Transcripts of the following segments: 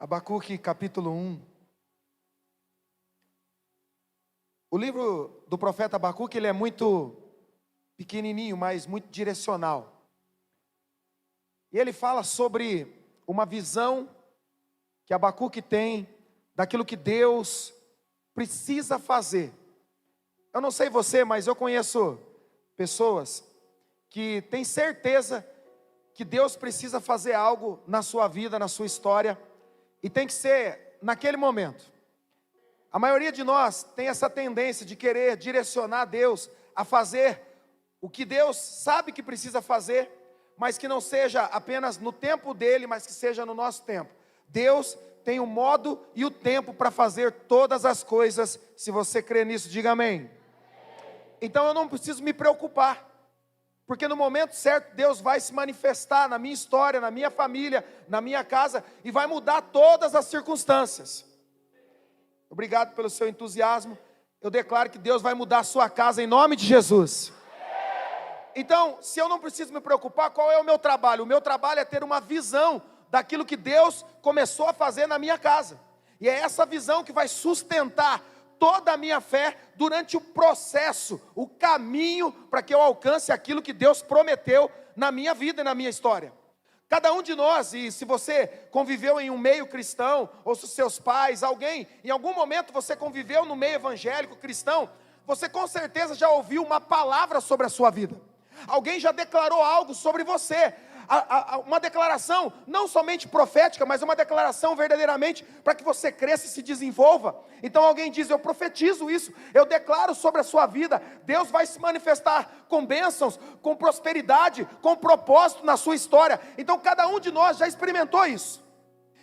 Abacuque capítulo 1. O livro do profeta Abacuque, ele é muito pequenininho, mas muito direcional. E ele fala sobre uma visão que Abacuque tem daquilo que Deus precisa fazer. Eu não sei você, mas eu conheço pessoas que têm certeza que Deus precisa fazer algo na sua vida, na sua história, e tem que ser naquele momento. A maioria de nós tem essa tendência de querer direcionar Deus a fazer o que Deus sabe que precisa fazer, mas que não seja apenas no tempo dele, mas que seja no nosso tempo. Deus tem o modo e o tempo para fazer todas as coisas. Se você crê nisso, diga amém. Então eu não preciso me preocupar, porque no momento certo Deus vai se manifestar na minha história, na minha família, na minha casa, e vai mudar todas as circunstâncias. Obrigado pelo seu entusiasmo. Eu declaro que Deus vai mudar a sua casa em nome de Jesus. Então, se eu não preciso me preocupar, qual é o meu trabalho? O meu trabalho é ter uma visão daquilo que Deus começou a fazer na minha casa. E é essa visão que vai sustentar toda a minha fé durante o processo, o caminho para que eu alcance aquilo que Deus prometeu na minha vida e na minha história. Cada um de nós, e se você conviveu em um meio cristão, ou se seus pais, alguém, em algum momento você conviveu no meio evangélico cristão, você com certeza já ouviu uma palavra sobre a sua vida. Alguém já declarou algo sobre você. Uma declaração não somente profética, mas uma declaração verdadeiramente para que você cresça e se desenvolva. Então alguém diz: eu profetizo isso, eu declaro sobre a sua vida, Deus vai se manifestar com bênçãos, com prosperidade, com propósito na sua história. Então cada um de nós já experimentou isso,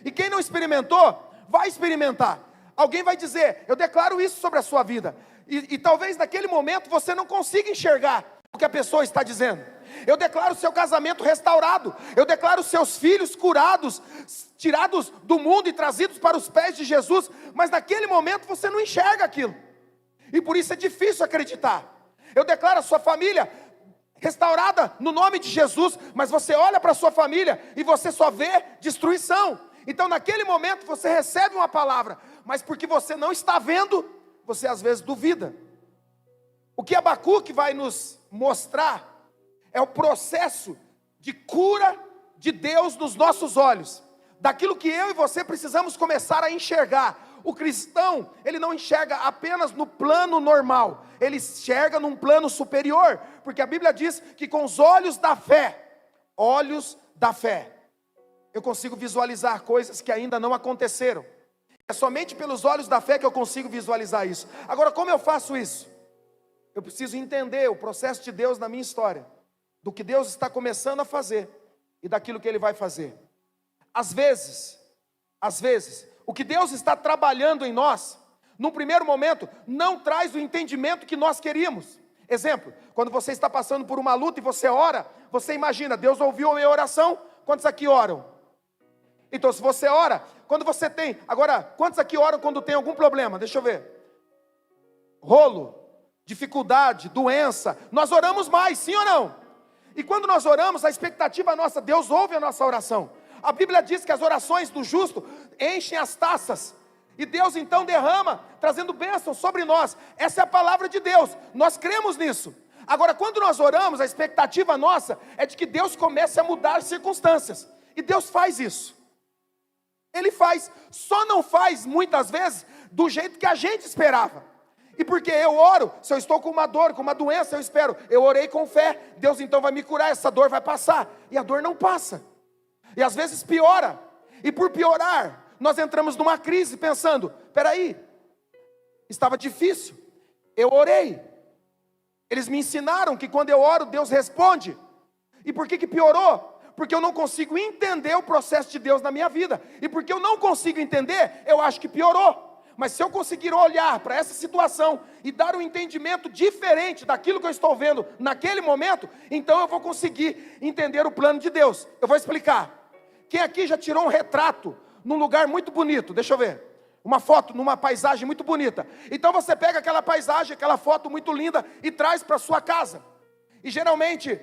e quem não experimentou, vai experimentar. Alguém vai dizer: eu declaro isso sobre a sua vida, e talvez naquele momento você não consiga enxergar o que a pessoa está dizendo. Eu declaro seu casamento restaurado, eu declaro seus filhos curados, tirados do mundo e trazidos para os pés de Jesus, mas naquele momento você não enxerga aquilo, e por isso é difícil acreditar. Eu declaro a sua família restaurada no nome de Jesus, mas você olha para a sua família e você só vê destruição. Então naquele momento você recebe uma palavra, mas porque você não está vendo, você às vezes duvida. O que Abacuque vai nos mostrar é o processo de cura de Deus nos nossos olhos, daquilo que eu e você precisamos começar a enxergar. O cristão, ele não enxerga apenas no plano normal, ele enxerga num plano superior, porque a Bíblia diz que com os olhos da fé, eu consigo visualizar coisas que ainda não aconteceram. É somente pelos olhos da fé que eu consigo visualizar isso. Agora, como eu faço isso? Eu preciso entender o processo de Deus na minha história, do que Deus está começando a fazer e daquilo que Ele vai fazer. Às vezes, o que Deus está trabalhando em nós, num primeiro momento, não traz o entendimento que nós queríamos. Exemplo, quando você está passando por uma luta e você ora, você imagina: Deus ouviu a minha oração. Quantos aqui oram? Então, se você ora, quando você tem... Agora, quantos aqui oram quando tem algum problema? Deixa eu ver. Rolo, dificuldade, doença. Nós oramos mais, sim ou não? E quando nós oramos, a expectativa nossa, Deus ouve a nossa oração. A Bíblia diz que as orações do justo enchem as taças, e Deus então derrama, trazendo bênção sobre nós. Essa é a palavra de Deus, nós cremos nisso. Agora, quando nós oramos, a expectativa nossa é de que Deus comece a mudar as circunstâncias, e Deus faz isso. Ele faz, só não faz muitas vezes do jeito que a gente esperava. E porque eu oro, se eu estou com uma dor, com uma doença, eu espero, eu orei com fé, Deus então vai me curar, essa dor vai passar, e a dor não passa, e às vezes piora, e por piorar, nós entramos numa crise pensando: peraí, estava difícil, eu orei, eles me ensinaram que quando eu oro, Deus responde, e por que piorou? Porque eu não consigo entender o processo de Deus na minha vida, e porque eu não consigo entender, eu acho que piorou. Mas se eu conseguir olhar para essa situação e dar um entendimento diferente daquilo que eu estou vendo naquele momento, então eu vou conseguir entender o plano de Deus. Eu vou explicar. Quem aqui já tirou um retrato num lugar muito bonito? Deixa eu ver. Uma foto numa paisagem muito bonita. Então você pega aquela paisagem, aquela foto muito linda e traz para sua casa. E geralmente,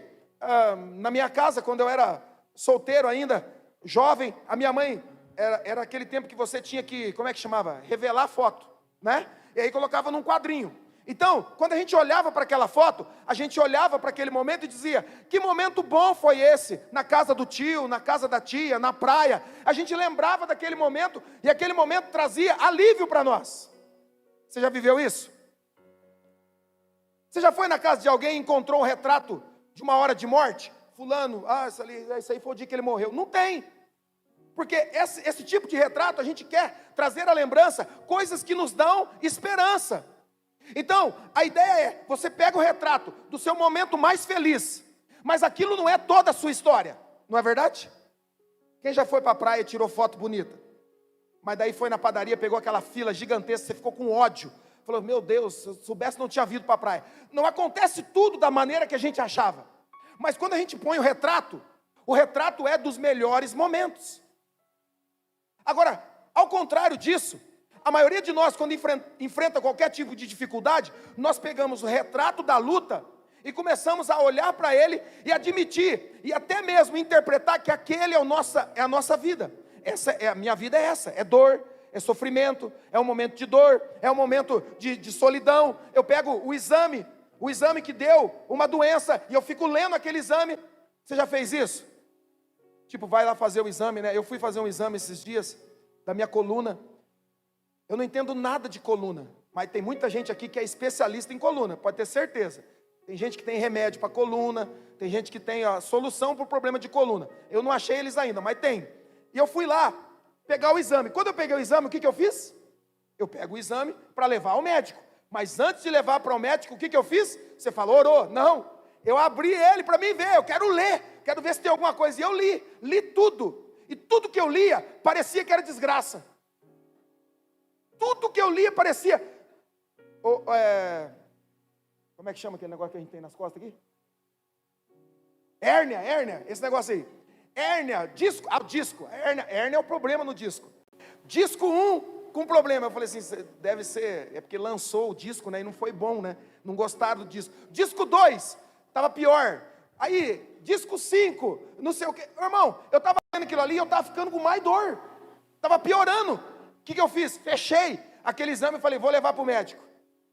na minha casa, quando eu era solteiro ainda, jovem, a minha mãe era aquele tempo que você tinha que, como é que chamava? Revelar a foto, né? E aí colocava num quadrinho. Então, quando a gente olhava para aquela foto, a gente olhava para aquele momento e dizia: que momento bom foi esse, na casa do tio, na casa da tia, na praia. A gente lembrava daquele momento, e aquele momento trazia alívio para nós. Você já viveu isso? Você já foi na casa de alguém e encontrou um retrato de uma hora de morte? Fulano, isso aí foi o dia que ele morreu. Não tem. Porque esse tipo de retrato, a gente quer trazer à lembrança coisas que nos dão esperança. Então, a ideia é, você pega o retrato do seu momento mais feliz, mas aquilo não é toda a sua história, não é verdade? Quem já foi para a praia e tirou foto bonita? Mas daí foi na padaria, pegou aquela fila gigantesca, você ficou com ódio. Falou: meu Deus, se eu soubesse não tinha vindo para a praia. Não acontece tudo da maneira que a gente achava. Mas quando a gente põe o retrato é dos melhores momentos. Agora, ao contrário disso, a maioria de nós, quando enfrenta qualquer tipo de dificuldade, nós pegamos o retrato da luta e começamos a olhar para ele e admitir, e até mesmo interpretar que aquele é a nossa vida. A minha vida é essa, é dor, é sofrimento, é um momento de dor, é um momento de solidão. Eu pego o exame que deu uma doença, e eu fico lendo aquele exame. Você já fez isso? Tipo, vai lá fazer o exame, né? Eu fui fazer um exame esses dias, da minha coluna. Eu não entendo nada de coluna, mas tem muita gente aqui que é especialista em coluna, pode ter certeza. Tem gente que tem remédio para coluna, tem gente que tem a solução para o problema de coluna. Eu não achei eles ainda, mas tem. E eu fui lá pegar o exame. Quando eu peguei o exame, o que eu fiz? Eu pego o exame para levar ao médico. Mas antes de levar para o médico, o que eu fiz? Você falou, orou? Não. Eu abri ele para mim ver, eu quero ler, quero ver se tem alguma coisa. E eu li tudo. E tudo que eu lia parecia que era desgraça. Tudo que eu lia parecia... como é que chama aquele negócio que a gente tem nas costas aqui? Hérnia, esse negócio aí. Hérnia, disco. Hérnia é o problema no disco. Disco 1 com problema. Eu falei assim, deve ser, é porque lançou o disco, né, e não foi bom, né? Não gostaram do disco. Disco 2, estava pior. Aí, disco 5, não sei o que. Irmão, eu estava vendo aquilo ali e eu estava ficando com mais dor. Estava piorando. O que eu fiz? Fechei aquele exame e falei, vou levar para o médico.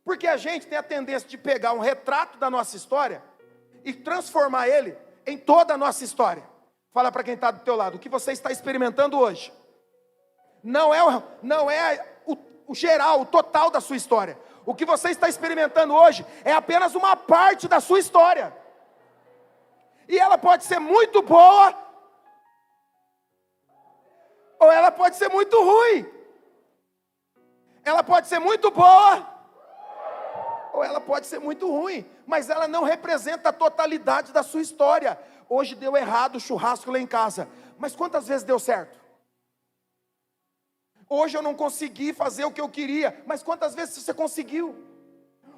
Porque a gente tem a tendência de pegar um retrato da nossa história e transformar ele em toda a nossa história. Fala para quem está do teu lado, o que você está experimentando hoje não é o geral, o total da sua história. O que você está experimentando hoje é apenas uma parte da sua história. E ela pode ser muito boa, ou ela pode ser muito ruim. Ela pode ser muito boa, ou ela pode ser muito ruim, mas ela não representa a totalidade da sua história. Hoje deu errado o churrasco lá em casa, mas quantas vezes deu certo? Hoje eu não consegui fazer o que eu queria, mas quantas vezes você conseguiu?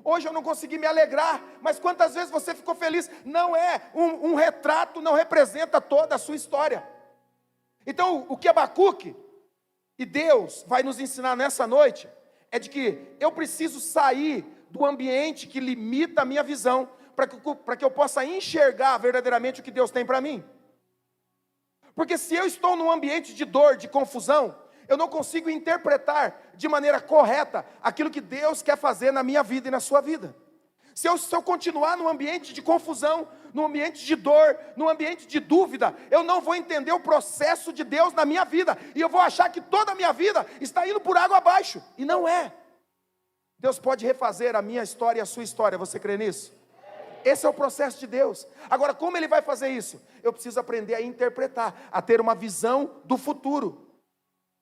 Hoje eu não consegui me alegrar, mas quantas vezes você ficou feliz? Não é, um retrato não representa toda a sua história. Então o que Abacuque e Deus vai nos ensinar nessa noite, é de que eu preciso sair do ambiente que limita a minha visão, para que eu possa enxergar verdadeiramente o que Deus tem para mim. Porque se eu estou num ambiente de dor, de confusão, eu não consigo interpretar de maneira correta aquilo que Deus quer fazer na minha vida e na sua vida. Se eu continuar num ambiente de confusão, num ambiente de dor, num ambiente de dúvida, eu não vou entender o processo de Deus na minha vida, e eu vou achar que toda a minha vida está indo por água abaixo, e não é. Deus pode refazer a minha história e a sua história, você crê nisso? Esse é o processo de Deus. Agora, como Ele vai fazer isso? Eu preciso aprender a interpretar, a ter uma visão do futuro.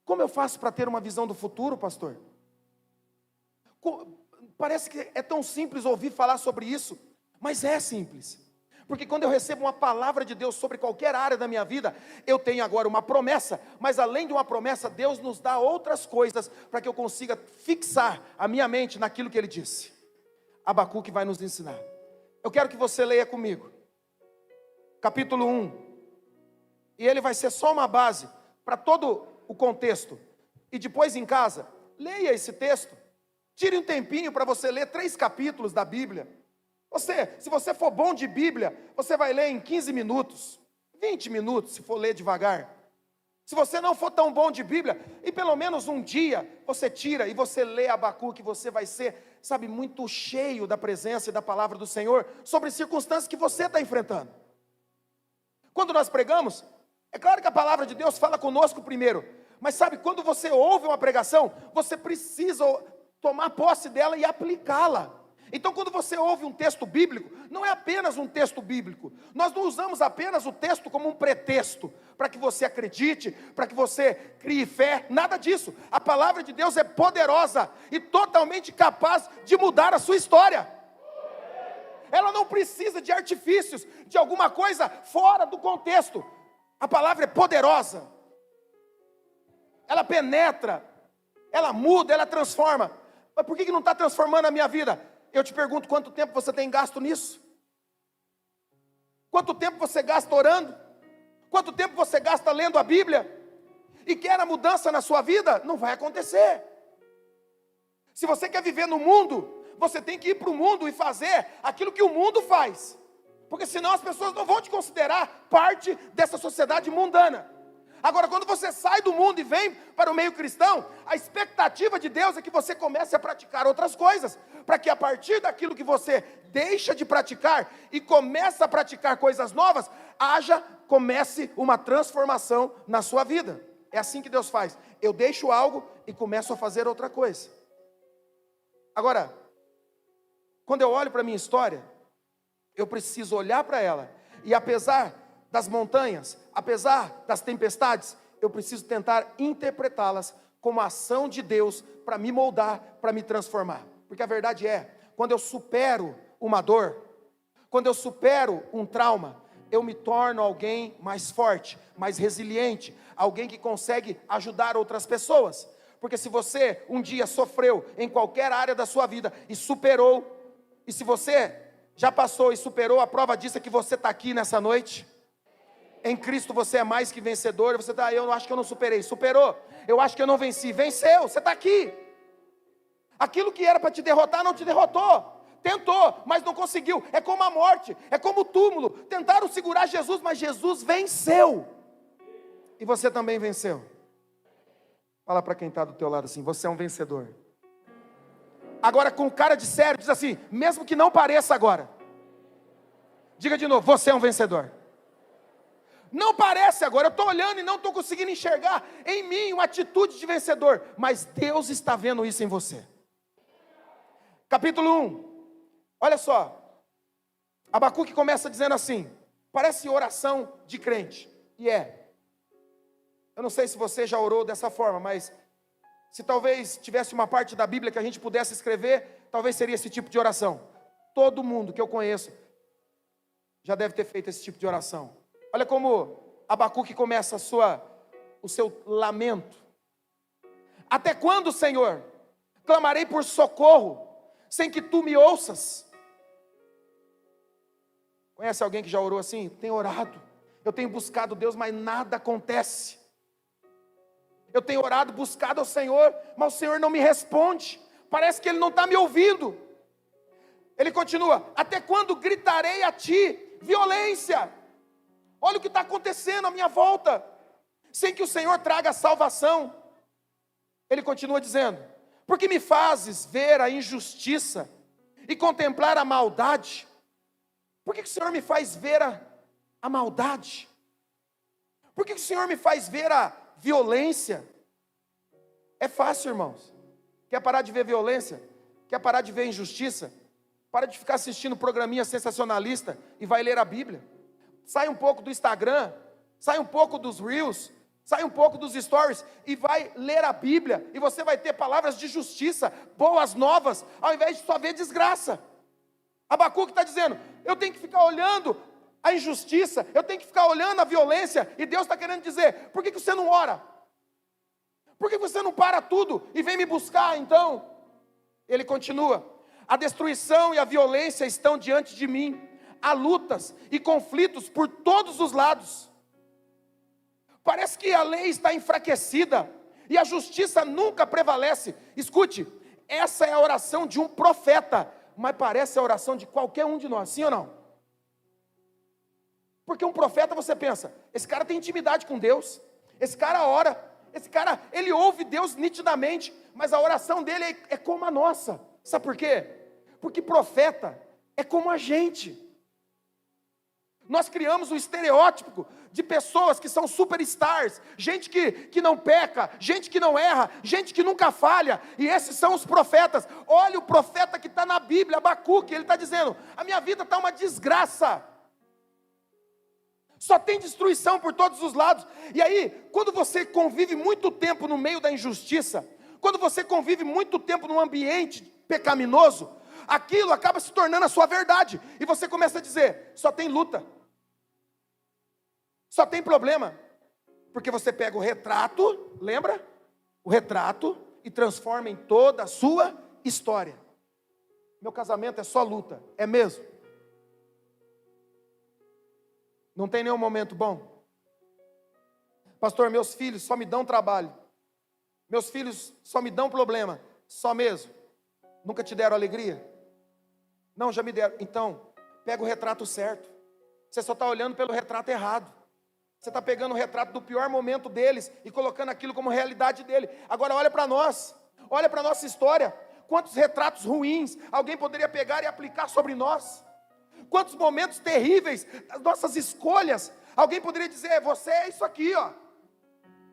Como eu faço para ter uma visão do futuro, pastor? Parece que é tão simples ouvir falar sobre isso, mas é simples. Porque quando eu recebo uma palavra de Deus sobre qualquer área da minha vida, eu tenho agora uma promessa, mas além de uma promessa, Deus nos dá outras coisas para que eu consiga fixar a minha mente naquilo que Ele disse. Abacuque vai nos ensinar. Eu quero que você leia comigo, capítulo 1, e ele vai ser só uma base para todo o contexto, e depois em casa, leia esse texto, tire um tempinho para você ler 3 capítulos da Bíblia. Se você for bom de Bíblia, você vai ler em 15 minutos, 20 minutos, se for ler devagar. Se você não for tão bom de Bíblia, e pelo menos um dia você tira e você lê Abacuque, você vai ser, sabe, muito cheio da presença e da palavra do Senhor sobre circunstâncias que você está enfrentando. Quando nós pregamos, é claro que a palavra de Deus fala conosco primeiro, mas sabe, quando você ouve uma pregação, você precisa tomar posse dela e aplicá-la. Então, quando você ouve um texto bíblico, não é apenas um texto bíblico. Nós não usamos apenas o texto como um pretexto para que você acredite, para que você crie fé, nada disso. A palavra de Deus é poderosa e totalmente capaz de mudar a sua história. Ela não precisa de artifícios, de alguma coisa fora do contexto. A palavra é poderosa. Ela penetra, ela muda, ela transforma. Mas por que não está transformando a minha vida? Eu te pergunto, quanto tempo você tem gasto nisso? Quanto tempo você gasta orando? Quanto tempo você gasta lendo a Bíblia? E quer a mudança na sua vida? Não vai acontecer. Se você quer viver no mundo, você tem que ir para o mundo e fazer aquilo que o mundo faz. Porque senão as pessoas não vão te considerar parte dessa sociedade mundana. Agora, quando você sai do mundo e vem para o meio cristão, a expectativa de Deus é que você comece a praticar outras coisas, para que a partir daquilo que você deixa de praticar e começa a praticar coisas novas, comece uma transformação na sua vida. É assim que Deus faz. Eu deixo algo e começo a fazer outra coisa. Agora, quando eu olho para a minha história, eu preciso olhar para ela, e apesar das montanhas, apesar das tempestades, eu preciso tentar interpretá-las como a ação de Deus para me moldar, para me transformar. Porque a verdade é, quando eu supero uma dor, quando eu supero um trauma, eu me torno alguém mais forte, mais resiliente, alguém que consegue ajudar outras pessoas. Porque se você um dia sofreu em qualquer área da sua vida e superou, e se você já passou e superou, a prova disso é que você está aqui nessa noite. Em Cristo você é mais que vencedor. Você está, eu acho que eu não superei, superou. Eu acho que eu não venci, venceu, você está aqui. Aquilo que era para te derrotar, não te derrotou. Tentou, mas não conseguiu. É como a morte, é como o túmulo. Tentaram segurar Jesus, mas Jesus venceu. E você também venceu. Fala para quem está do teu lado assim, você é um vencedor. Agora com cara de sério, diz assim, mesmo que não pareça agora. Diga de novo, você é um vencedor. Não parece agora, eu estou olhando e não estou conseguindo enxergar em mim uma atitude de vencedor, mas Deus está vendo isso em você. Capítulo 1, olha só, Abacuque começa dizendo assim, parece oração de crente, e é. Eu não sei se você já orou dessa forma, mas se talvez tivesse uma parte da Bíblia que a gente pudesse escrever, talvez seria esse tipo de oração. Todo mundo que eu conheço já deve ter feito esse tipo de oração. Olha como Abacuque começa o seu lamento. Até quando, Senhor, clamarei por socorro, sem que tu me ouças? Conhece alguém que já orou assim? Tem orado, eu tenho buscado Deus, mas nada acontece. Eu tenho orado, buscado ao Senhor, mas o Senhor não me responde. Parece que Ele não está me ouvindo. Ele continua, até quando gritarei a ti violência? Olha o que está acontecendo à minha volta, sem que o Senhor traga salvação. Ele continua dizendo, porque me fazes ver a injustiça e contemplar a maldade? Por que o Senhor me faz ver a maldade? Por que o Senhor me faz ver a violência? É fácil, irmãos. Quer parar de ver violência? Quer parar de ver injustiça? Para de ficar assistindo programinha sensacionalista e vai ler a Bíblia. Sai um pouco do Instagram, sai um pouco dos Reels, sai um pouco dos Stories e vai ler a Bíblia, e você vai ter palavras de justiça, boas novas, ao invés de só ver desgraça. Abacuque está dizendo, eu tenho que ficar olhando a injustiça, eu tenho que ficar olhando a violência, e Deus está querendo dizer, por que você não ora? Por que você não para tudo e vem me buscar então? Ele continua, a destruição e a violência estão diante de mim, há lutas e conflitos por todos os lados. Parece que a lei está enfraquecida e a justiça nunca prevalece. Escute, essa é a oração de um profeta, mas parece a oração de qualquer um de nós, sim ou não? Porque um profeta, você pensa, esse cara tem intimidade com Deus, Esse cara ora, esse cara, ele ouve Deus nitidamente, mas a oração dele é como a nossa. Sabe por quê? Porque profeta é como a gente. Nós criamos um estereótipo de pessoas que são superstars, gente que não peca, gente que não erra, gente que nunca falha, e esses são os profetas. Olha o profeta que está na Bíblia, Abacuque, ele está dizendo: a minha vida está uma desgraça, só tem destruição por todos os lados. E aí, quando você convive muito tempo no meio da injustiça, quando você convive muito tempo num ambiente pecaminoso, aquilo acaba se tornando a sua verdade, e você começa a dizer: só tem luta, só tem problema, porque você pega o retrato, lembra? O retrato, e transforma em toda a sua história. Meu casamento é só luta, é mesmo? Não tem nenhum momento bom? Pastor, meus filhos só me dão trabalho, meus filhos só me dão problema, só mesmo? Nunca te deram alegria? Não, já me deram. Então, pega o retrato certo. Você só está olhando pelo retrato errado. Você está pegando o retrato do pior momento deles e colocando aquilo como realidade dele. Agora olha para nós, olha para a nossa história. Quantos retratos ruins alguém poderia pegar e aplicar sobre nós? Quantos momentos terríveis das nossas escolhas alguém poderia dizer: você é isso aqui, ó,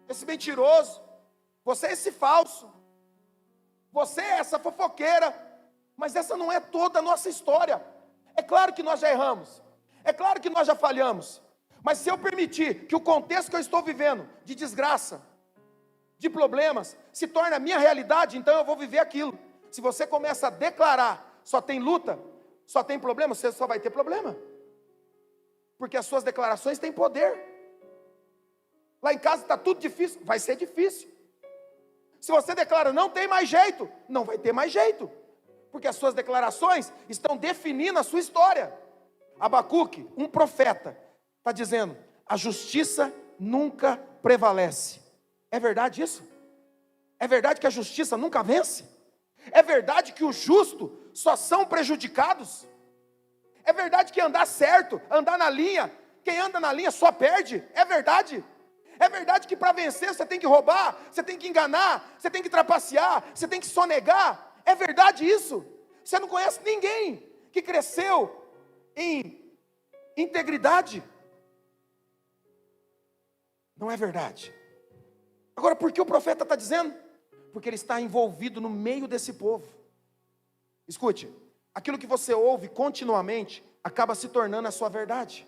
esse mentiroso, você é esse falso, você é essa fofoqueira. Mas essa não é toda a nossa história. É claro que nós já erramos, é claro que nós já falhamos, mas se eu permitir que o contexto que eu estou vivendo, de desgraça, de problemas, se torne a minha realidade, então eu vou viver aquilo. Se você começa a declarar: só tem luta, só tem problema, você só vai ter problema, porque as suas declarações têm poder. Lá em casa está tudo difícil, vai ser difícil. Se você declara: não tem mais jeito, não vai ter mais jeito, porque as suas declarações estão definindo a sua história. Abacuque, um profeta, está dizendo: a justiça nunca prevalece. É verdade isso? É verdade que a justiça nunca vence? É verdade que o justo só são prejudicados? É verdade que andar certo, andar na linha, quem anda na linha só perde? É verdade? É verdade que para vencer você tem que roubar, você tem que enganar, você tem que trapacear, você tem que sonegar? É verdade isso? Você não conhece ninguém que cresceu em integridade? Não é verdade. Agora, por que o profeta está dizendo? Porque ele está envolvido no meio desse povo. Escute, aquilo que você ouve continuamente acaba se tornando a sua verdade.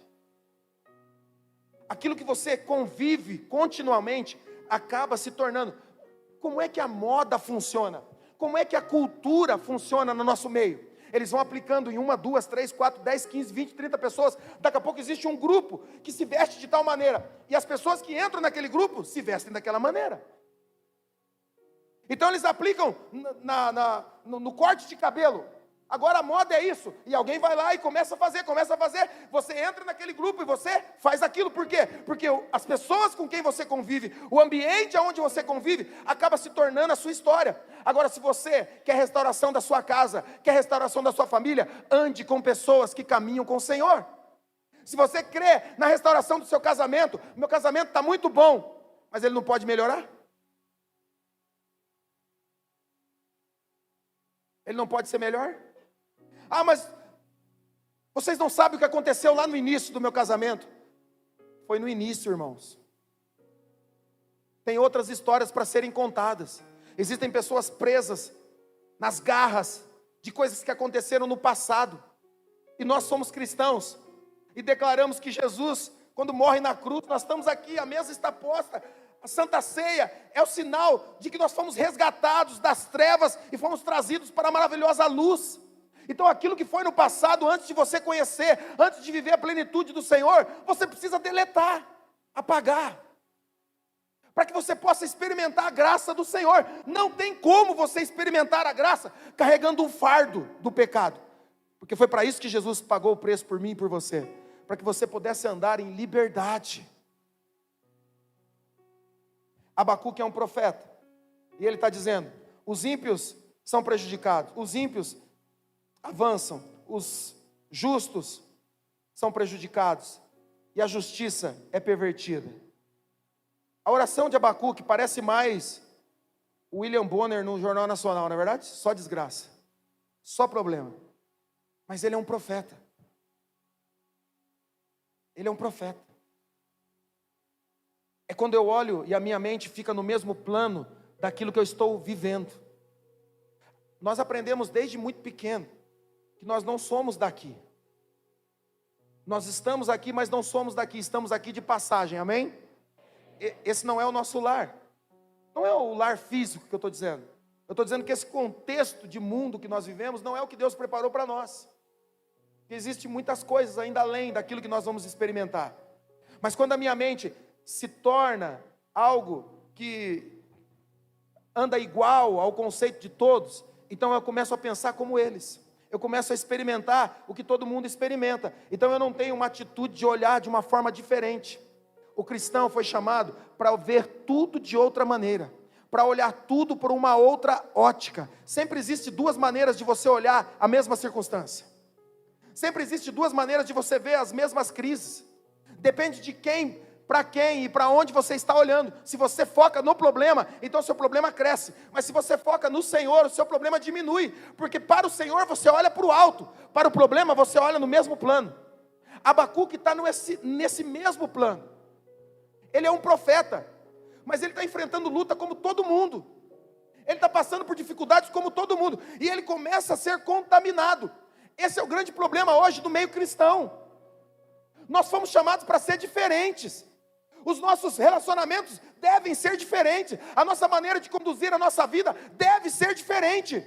Aquilo que você convive continuamente acaba se tornando. Como é que a moda funciona? Como é que a cultura funciona no nosso meio? Eles vão aplicando em 1, 2, 3, 4, 10, 15, 20, 30 pessoas. Daqui a pouco existe um grupo que se veste de tal maneira. E as pessoas que entram naquele grupo se vestem daquela maneira. Então eles aplicam no corte de cabelo. Agora a moda é isso. E alguém vai lá e começa a fazer. Você entra naquele grupo e você faz aquilo. Por quê? Porque as pessoas com quem você convive, o ambiente onde você convive, acaba se tornando a sua história. Agora, se você quer restauração da sua casa, quer restauração da sua família, ande com pessoas que caminham com o Senhor. Se você crê na restauração do seu casamento, meu casamento está muito bom, mas ele não pode melhorar? Ele não pode ser melhor? Ah, mas vocês não sabem o que aconteceu lá no início do meu casamento. Foi no início, irmãos. Tem outras histórias para serem contadas. Existem pessoas presas nas garras de coisas que aconteceram no passado. E nós somos cristãos e declaramos que Jesus, quando morre na cruz, nós estamos aqui, a mesa está posta. A Santa Ceia é o sinal de que nós fomos resgatados das trevas e fomos trazidos para a maravilhosa luz. Então aquilo que foi no passado, antes de você conhecer, antes de viver a plenitude do Senhor, você precisa deletar, apagar, para que você possa experimentar a graça do Senhor. Não tem como você experimentar a graça carregando um fardo do pecado, porque foi para isso que Jesus pagou o preço por mim e por você, para que você pudesse andar em liberdade. Abacuque é um profeta, e ele está dizendo: os ímpios são prejudicados, os ímpios avançam, os justos são prejudicados, e a justiça é pervertida. A oração de Abacuque parece mais o William Bonner no Jornal Nacional, não é verdade? Só desgraça, só problema. Mas ele é um profeta. Ele é um profeta. É quando eu olho e a minha mente fica no mesmo plano daquilo que eu estou vivendo. Nós aprendemos desde muito pequeno que nós não somos daqui. Nós estamos aqui, mas não somos daqui, estamos aqui de passagem, amém? Esse não é o nosso lar. Não é o lar físico que eu estou dizendo. Eu estou dizendo que esse contexto de mundo que nós vivemos não é o que Deus preparou para nós. Que existem muitas coisas ainda além daquilo que nós vamos experimentar. Mas quando a minha mente se torna algo que anda igual ao conceito de todos, então eu começo a pensar como eles. Eu começo a experimentar o que todo mundo experimenta. Então eu não tenho uma atitude de olhar de uma forma diferente. O cristão foi chamado para ver tudo de outra maneira, para olhar tudo por uma outra ótica. Sempre existe duas maneiras de você olhar a mesma circunstância. Sempre existe duas maneiras de você ver as mesmas crises. Depende de quem e para onde você está olhando. Se você foca no problema, então o seu problema cresce. Mas se você foca no Senhor, o seu problema diminui. Porque para o Senhor você olha para o alto, para o problema você olha no mesmo plano. Abacuque está nesse mesmo plano. Ele é um profeta, mas ele está enfrentando luta como todo mundo. Ele está passando por dificuldades como todo mundo. E ele começa a ser contaminado. Esse é o grande problema hoje do meio cristão. Nós fomos chamados para ser diferentes. Os nossos relacionamentos devem ser diferentes. A nossa maneira de conduzir a nossa vida deve ser diferente.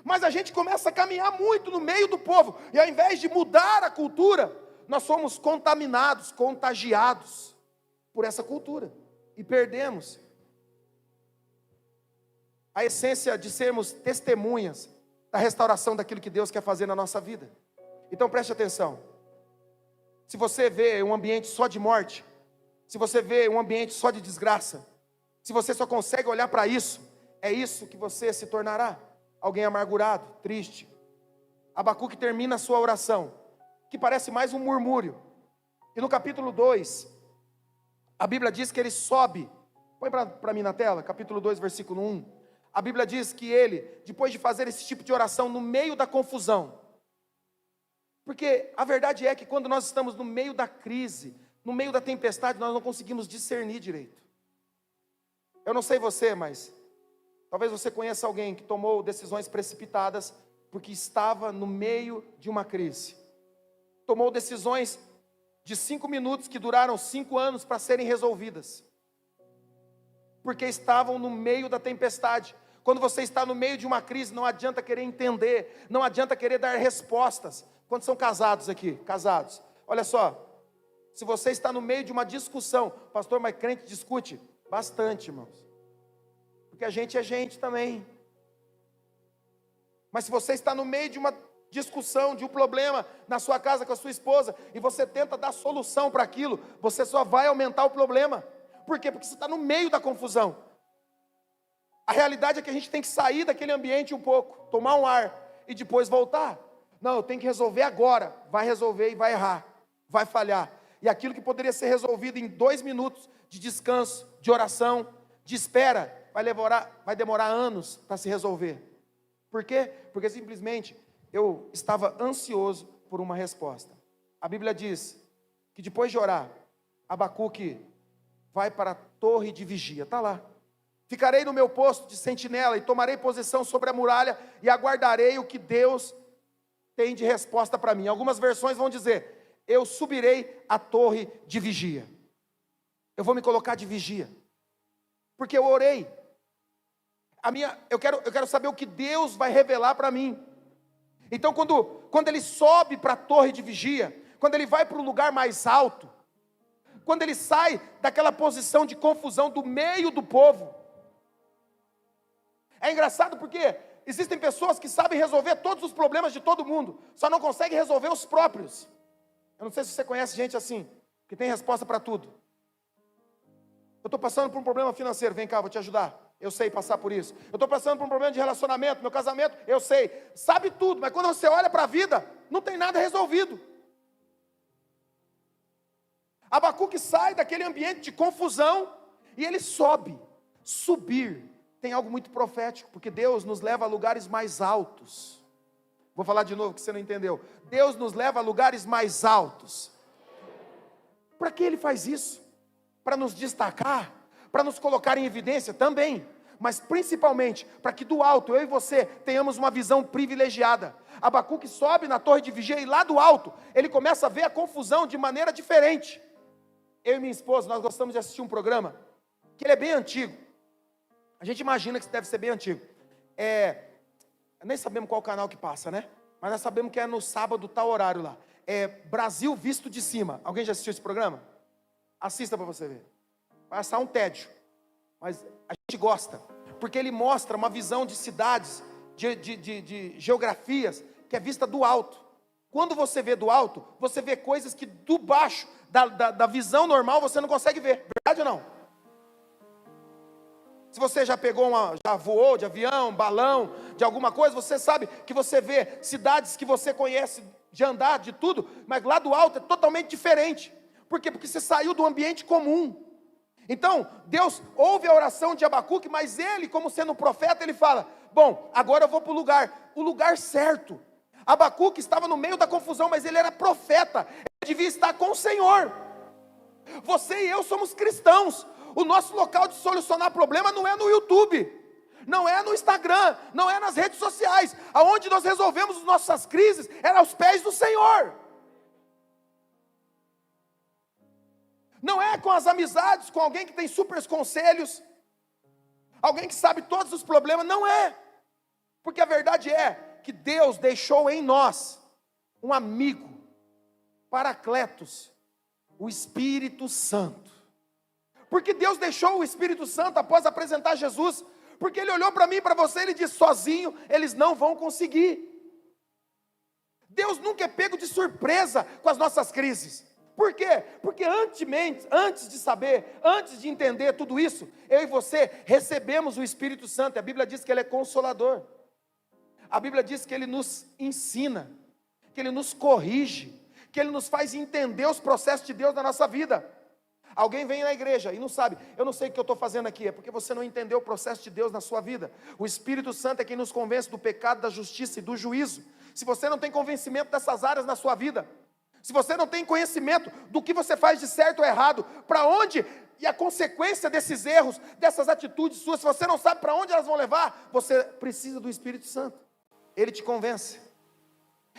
Mas a gente começa a caminhar muito no meio do povo. E ao invés de mudar a cultura, nós somos contaminados, contagiados por essa cultura. E perdemos a essência de sermos testemunhas da restauração daquilo que Deus quer fazer na nossa vida. Então preste atenção. Se você vê um ambiente só de morte, se você vê um ambiente só de desgraça, se você só consegue olhar para isso, é isso que você se tornará. Alguém amargurado, triste. Abacuque termina a sua oração, que parece mais um murmúrio. E no capítulo 2, a Bíblia diz que ele sobe. Põe para mim na tela, capítulo 2, versículo 1. A Bíblia diz que ele, depois de fazer esse tipo de oração no meio da confusão, porque a verdade é que quando nós estamos no meio da crise, no meio da tempestade, nós não conseguimos discernir direito. Eu não sei você, mas talvez você conheça alguém que tomou decisões precipitadas porque estava no meio de uma crise. Tomou decisões de 5 minutos que duraram 5 anos para serem resolvidas. Porque estavam no meio da tempestade. Quando você está no meio de uma crise, não adianta querer entender, não adianta querer dar respostas. Quantos são casados aqui? Casados. Olha só. Se você está no meio de uma discussão, pastor, mas crente discute? Bastante, irmãos. Porque a gente é gente também. Mas se você está no meio de uma discussão, de um problema na sua casa com a sua esposa, e você tenta dar solução para aquilo, você só vai aumentar o problema. Por quê? Porque você está no meio da confusão. A realidade é que a gente tem que sair daquele ambiente um pouco, tomar um ar, e depois voltar. Não, eu tenho que resolver agora. Vai resolver e vai errar, vai falhar. E aquilo que poderia ser resolvido em 2 minutos de descanso, de oração, de espera, vai demorar anos para se resolver. Por quê? Porque simplesmente eu estava ansioso por uma resposta. A Bíblia diz que depois de orar, Abacuque vai para a torre de vigia, está lá. Ficarei no meu posto de sentinela e tomarei posição sobre a muralha e aguardarei o que Deus tem de resposta para mim. Algumas versões vão dizer: eu subirei à torre de vigia. Eu vou me colocar de vigia. Porque eu orei. Eu quero saber o que Deus vai revelar para mim. Então quando ele sobe para a torre de vigia, quando ele vai para o lugar mais alto, quando ele sai daquela posição de confusão do meio do povo. É engraçado porque existem pessoas que sabem resolver todos os problemas de todo mundo, só não conseguem resolver os próprios. Eu não sei se você conhece gente assim, que tem resposta para tudo. Eu estou passando por um problema financeiro, vem cá, vou te ajudar. Eu sei passar por isso. Eu estou passando por um problema de relacionamento, meu casamento, eu sei. Sabe tudo, mas quando você olha para a vida, não tem nada resolvido. Abacuque sai daquele ambiente de confusão, E ele sobe. Subir tem algo muito profético, porque Deus nos leva a lugares mais altos. Vou falar de novo que você não entendeu. Deus nos leva a lugares mais altos. Para que ele faz isso? Para nos destacar, para nos colocar em evidência também, mas principalmente para que do alto, eu e você, tenhamos uma visão privilegiada. Abacuque sobe na torre de vigia e lá do alto, ele começa a ver a confusão de maneira diferente. Eu e minha esposa, nós gostamos de assistir um programa, que ele é bem antigo. A gente imagina que deve ser bem antigo. Nem sabemos qual canal que passa, né? Mas nós sabemos que é no sábado, tal horário lá. Brasil Visto de Cima. Alguém já assistiu esse programa? Assista para você ver. Vai passar um tédio. Mas a gente gosta. Porque ele mostra uma visão de cidades, de geografias, que é vista do alto. Quando você vê do alto, você vê coisas que do baixo, da visão normal, você não consegue ver. Verdade ou não? Se você já já voou de avião, balão, de alguma coisa, você sabe que você vê cidades que você conhece de andar, de tudo, mas lá do alto é totalmente diferente. Por quê? Porque você saiu do ambiente comum. Então, Deus ouve a oração de Abacuque, mas ele, como sendo profeta, ele fala, bom, agora eu vou para o lugar certo. Abacuque estava no meio da confusão, mas ele era profeta, ele devia estar com o Senhor. Você e eu somos cristãos. O nosso local de solucionar problema não é no YouTube, não é no Instagram, não é nas redes sociais. Aonde nós resolvemos as nossas crises era aos pés do Senhor. Não é com as amizades, com alguém que tem super conselhos, alguém que sabe todos os problemas, não é. Porque a verdade é que Deus deixou em nós um amigo, Paracletos, o Espírito Santo. Porque Deus deixou o Espírito Santo após apresentar Jesus, porque Ele olhou para mim e para você, Ele disse, sozinho eles não vão conseguir. Deus nunca é pego de surpresa com as nossas crises. Por quê? Porque antes de saber, antes de entender tudo isso, eu e você recebemos o Espírito Santo. A Bíblia diz que Ele é consolador. A Bíblia diz que Ele nos ensina, que Ele nos corrige, que Ele nos faz entender os processos de Deus na nossa vida. Alguém vem na igreja e não sabe, eu não sei o que eu estou fazendo aqui, é porque você não entendeu o processo de Deus na sua vida. O Espírito Santo é quem nos convence do pecado, da justiça e do juízo. Se você não tem convencimento dessas áreas na sua vida, se você não tem conhecimento do que você faz de certo ou errado, para onde e a consequência desses erros, dessas atitudes suas, se você não sabe para onde elas vão levar, você precisa do Espírito Santo. Ele te convence.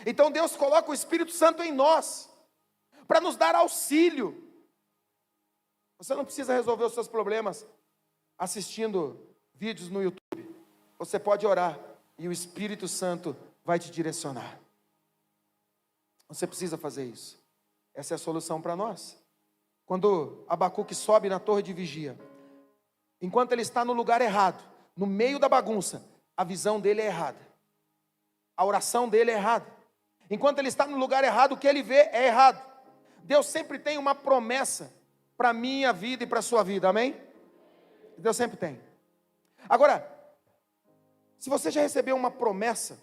Então Deus coloca o Espírito Santo em nós, para nos dar auxílio. Você não precisa resolver os seus problemas assistindo vídeos no YouTube. Você pode orar e o Espírito Santo vai te direcionar. Você precisa fazer isso. Essa é a solução para nós. Quando Abacuque sobe na torre de vigia, enquanto ele está no lugar errado, no meio da bagunça, a visão dele é errada. A oração dele é errada. Enquanto ele está no lugar errado, o que ele vê é errado. Deus sempre tem uma promessa para a minha vida e para a sua vida, amém? Deus sempre tem. Agora, se você já recebeu uma promessa,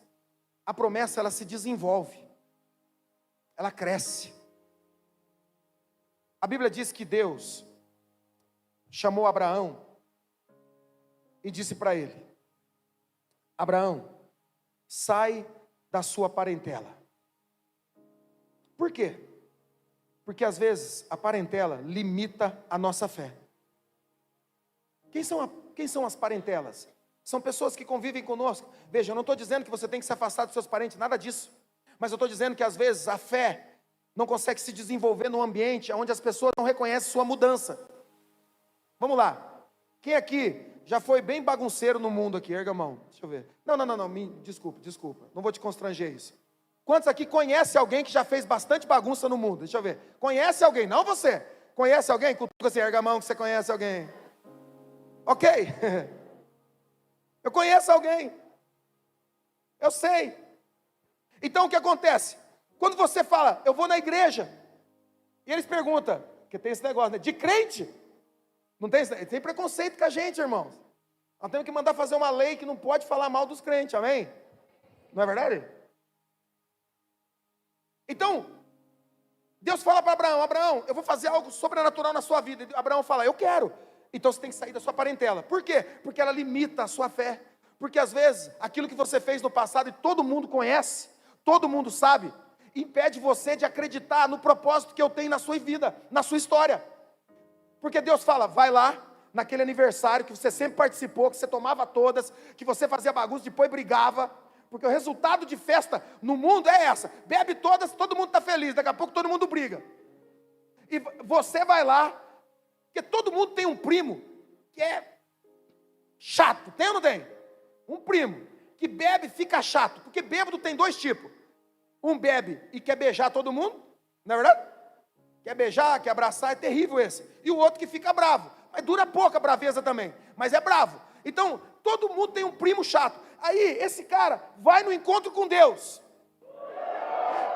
a promessa ela se desenvolve, ela cresce. A Bíblia diz que Deus chamou Abraão e disse para ele, Abraão, sai da sua parentela. Por quê? Porque às vezes a parentela limita a nossa fé. Quem são as parentelas? São pessoas que convivem conosco. Veja, eu não estou dizendo que você tem que se afastar dos seus parentes, nada disso. Mas eu estou dizendo que às vezes a fé não consegue se desenvolver num ambiente onde as pessoas não reconhecem sua mudança. Vamos lá. Quem aqui já foi bem bagunceiro no mundo aqui? Erga a mão. Deixa eu ver. Não. Desculpa. Não vou te constranger isso. Quantos aqui conhecem alguém que já fez bastante bagunça no mundo? Deixa eu ver. Conhece alguém? Não você. Conhece alguém? Cutuca assim, erga a mão que você conhece alguém. Ok. Eu conheço alguém. Eu sei. Então o que acontece? Quando você fala, eu vou na igreja, e eles perguntam, porque tem esse negócio, né? De crente? Não tem, tem preconceito com a gente, irmãos. Nós temos que mandar fazer uma lei que não pode falar mal dos crentes, amém? Não é verdade? Então, Deus fala para Abraão, Abraão, eu vou fazer algo sobrenatural na sua vida. E Abraão fala, eu quero. Então você tem que sair da sua parentela. Por quê? Porque ela limita a sua fé. Porque às vezes, aquilo que você fez no passado e todo mundo conhece, todo mundo sabe, impede você de acreditar no propósito que eu tenho na sua vida, na sua história. Porque Deus fala, vai lá, naquele aniversário que você sempre participou, que você tomava todas, que você fazia bagunça, depois brigava, porque o resultado de festa no mundo é essa, bebe todas, todo mundo está feliz, daqui a pouco todo mundo briga. E você vai lá, porque todo mundo tem um primo que é chato, tem ou não tem? Um primo que bebe e fica chato, porque bêbado tem dois tipos. Um bebe e quer beijar todo mundo, não é verdade? Quer beijar, quer abraçar, é terrível esse. E o outro que fica bravo, mas dura pouco a braveza também, mas é bravo. Então, todo mundo tem um primo chato. Aí, esse cara vai no encontro com Deus.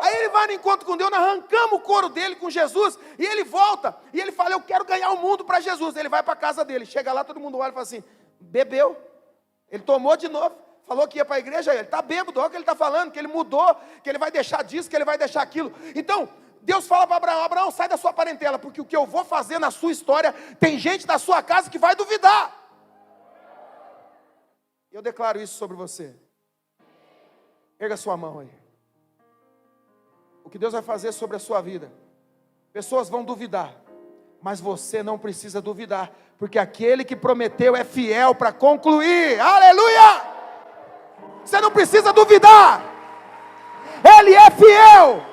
Aí ele vai no encontro com Deus, nós arrancamos o couro dele com Jesus, e ele volta, e ele fala, eu quero ganhar o mundo para Jesus. Ele vai para a casa dele, chega lá, todo mundo olha e fala assim, bebeu, ele tomou de novo, falou que ia para a igreja, ele está bêbado, olha o que ele está falando, que ele mudou, que ele vai deixar disso, que ele vai deixar aquilo. Então, Deus fala para Abraão, Abraão, sai da sua parentela, porque o que eu vou fazer na sua história, tem gente da sua casa que vai duvidar. Eu declaro isso sobre você. Erga sua mão aí. O que Deus vai fazer sobre a sua vida, pessoas vão duvidar, mas você não precisa duvidar, porque aquele que prometeu é fiel para concluir, aleluia! Você não precisa duvidar, Ele é fiel,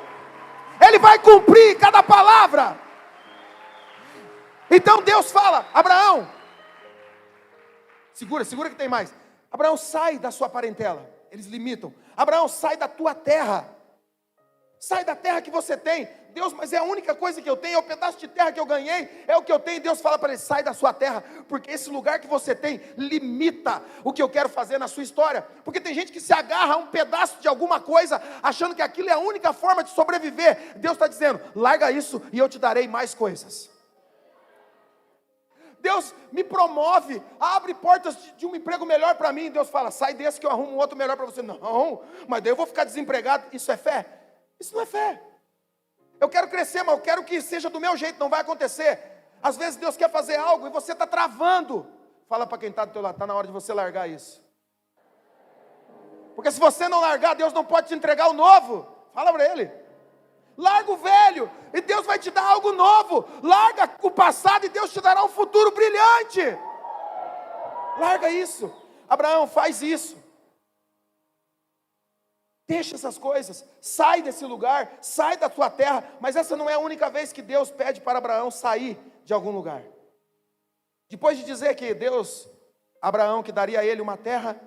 Ele vai cumprir cada palavra. Então Deus fala, Abraão, segura que tem mais. Abraão, sai da sua parentela, eles limitam. Abraão, sai da tua terra, sai da terra que você tem. Deus, mas é a única coisa que eu tenho, é o pedaço de terra que eu ganhei, é o que eu tenho. Deus fala para ele, sai da sua terra, porque esse lugar que você tem, limita o que eu quero fazer na sua história. Porque tem gente que se agarra a um pedaço de alguma coisa, achando que aquilo é a única forma de sobreviver. Deus está dizendo, larga isso e eu te darei mais coisas. Deus me promove, abre portas de um emprego melhor para mim. Deus fala, sai desse que eu arrumo um outro melhor para você. Não, mas daí eu vou ficar desempregado. Isso é fé? Isso não é fé. Eu quero crescer, mas eu quero que seja do meu jeito, não vai acontecer. Às vezes Deus quer fazer algo e você está travando. Fala para quem está do teu lado, está na hora de você largar isso. Porque se você não largar, Deus não pode te entregar o novo. Fala para ele. Larga o velho e Deus vai te dar algo novo. Larga o passado e Deus te dará um futuro brilhante. Larga isso. Abraão, faz isso. Deixa essas coisas, sai desse lugar, sai da tua terra. Mas essa não é a única vez que Deus pede para Abraão sair de algum lugar. Depois de dizer que Deus, Abraão, que daria a ele uma terra,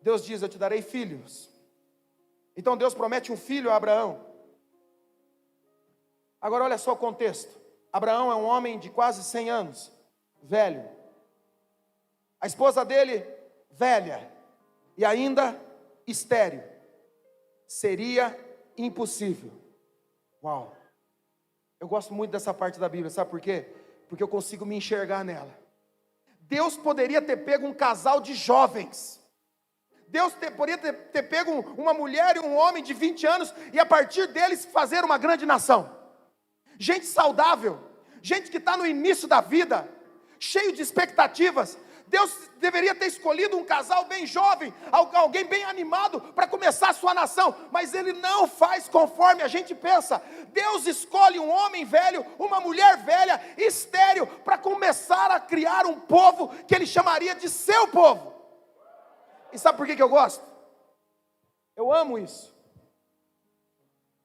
Deus diz, eu te darei filhos. Então Deus promete um filho a Abraão. Agora olha só o contexto. Abraão é um homem de quase 100 anos, velho. A esposa dele, velha, e ainda estéril. Seria impossível. Uau. Eu gosto muito dessa parte da Bíblia, sabe por quê? Porque eu consigo me enxergar nela. Deus poderia ter pego um casal de jovens. Deus poderia ter pego uma mulher e um homem de 20 anos e a partir deles fazer uma grande nação. Gente saudável, gente que está no início da vida, cheio de expectativas. Deus deveria ter escolhido um casal bem jovem, alguém bem animado para começar a sua nação, mas Ele não faz conforme a gente pensa. Deus escolhe um homem velho, uma mulher velha, estéril, para começar a criar um povo que Ele chamaria de seu povo. E sabe por que eu gosto? Eu amo isso,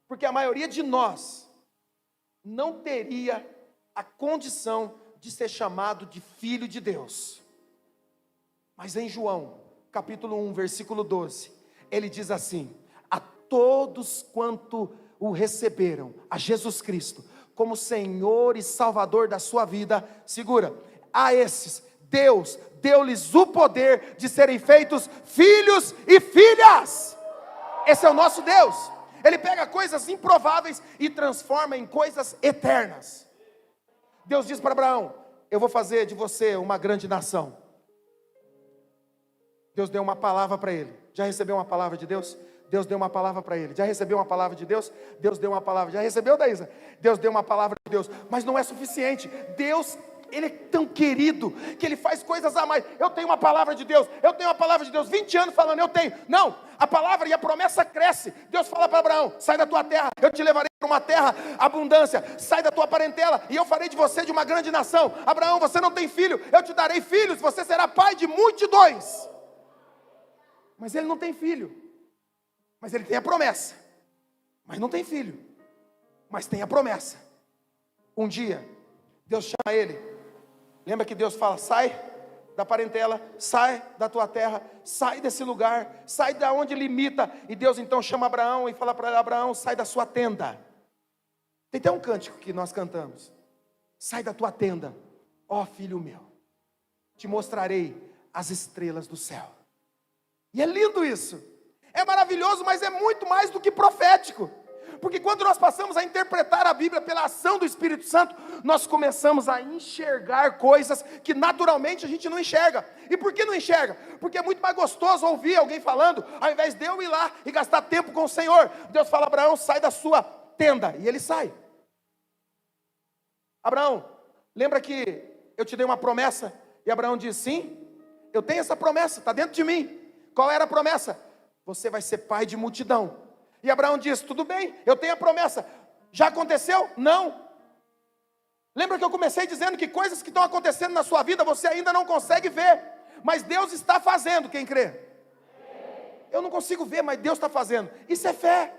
porque a maioria de nós não teria a condição de ser chamado de filho de Deus. Mas em João, capítulo 1, versículo 12, ele diz assim, a todos quanto o receberam, a Jesus Cristo, como Senhor e Salvador da sua vida, segura, a esses, Deus deu-lhes o poder de serem feitos filhos e filhas. Esse é o nosso Deus. Ele pega coisas improváveis e transforma em coisas eternas. Deus diz para Abraão, eu vou fazer de você uma grande nação. Deus deu uma palavra para ele. Já recebeu uma palavra de Deus? Deus deu uma palavra para ele. Já recebeu uma palavra de Deus? Deus deu uma palavra. Já recebeu, Daísa? Deus deu uma palavra de Deus. Mas não é suficiente. Deus Ele é tão querido que Ele faz coisas a mais. Eu tenho uma palavra de Deus, 20 anos falando, eu tenho. Não, a palavra e a promessa cresce. Deus fala para Abraão, sai da tua terra, eu te levarei para uma terra abundância, sai da tua parentela, e eu farei de você de uma grande nação. Abraão, você não tem filho, eu te darei filhos, você será pai de multidões. Mas ele não tem filho, mas ele tem a promessa, mas não tem filho, mas tem a promessa. Um dia, Deus chama ele, lembra que Deus fala, sai da parentela, sai da tua terra, sai desse lugar, sai da onde limita, e Deus então chama Abraão e fala para ele, Abraão, sai da sua tenda. Tem até um cântico que nós cantamos, sai da tua tenda, ó filho meu, te mostrarei as estrelas do céu. E é lindo isso, é maravilhoso, mas é muito mais do que profético, porque quando nós passamos a interpretar a Bíblia pela ação do Espírito Santo, nós começamos a enxergar coisas que naturalmente a gente não enxerga. E por que não enxerga? Porque é muito mais gostoso ouvir alguém falando, ao invés de eu ir lá e gastar tempo com o Senhor. Deus fala, Abraão, sai da sua tenda, e ele sai. Abraão, lembra que eu te dei uma promessa? E Abraão diz, sim, eu tenho essa promessa, está dentro de mim. Qual era a promessa? Você vai ser pai de multidão. E Abraão diz, tudo bem, eu tenho a promessa. Já aconteceu? Não. Lembra que eu comecei dizendo que coisas que estão acontecendo na sua vida, você ainda não consegue ver, mas Deus está fazendo, quem crê? Eu não consigo ver, mas Deus está fazendo. Isso é fé.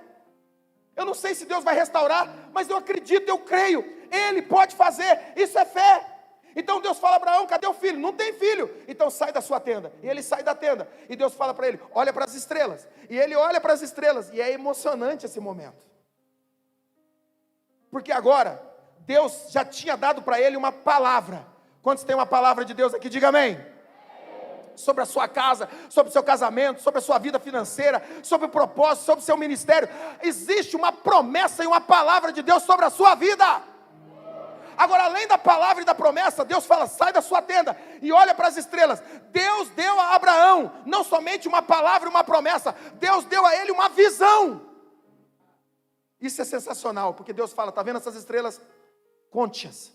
Eu não sei se Deus vai restaurar, mas eu acredito, eu creio. Ele pode fazer, isso é fé. Então Deus fala a Abraão, cadê o filho? Não tem filho, então sai da sua tenda. E ele sai da tenda, e Deus fala para ele, olha para as estrelas. E ele olha para as estrelas, e é emocionante esse momento. Porque agora, Deus já tinha dado para ele uma palavra. Quantos tem uma palavra de Deus aqui? Diga amém. Sobre a sua casa, sobre o seu casamento, sobre a sua vida financeira, sobre o propósito, sobre o seu ministério. Existe uma promessa e uma palavra de Deus sobre a sua vida. Agora, além da palavra e da promessa, Deus fala, sai da sua tenda e olha para as estrelas. Deus deu a Abraão, não somente uma palavra e uma promessa, Deus deu a ele uma visão. Isso é sensacional, porque Deus fala, está vendo essas estrelas? Conte-as,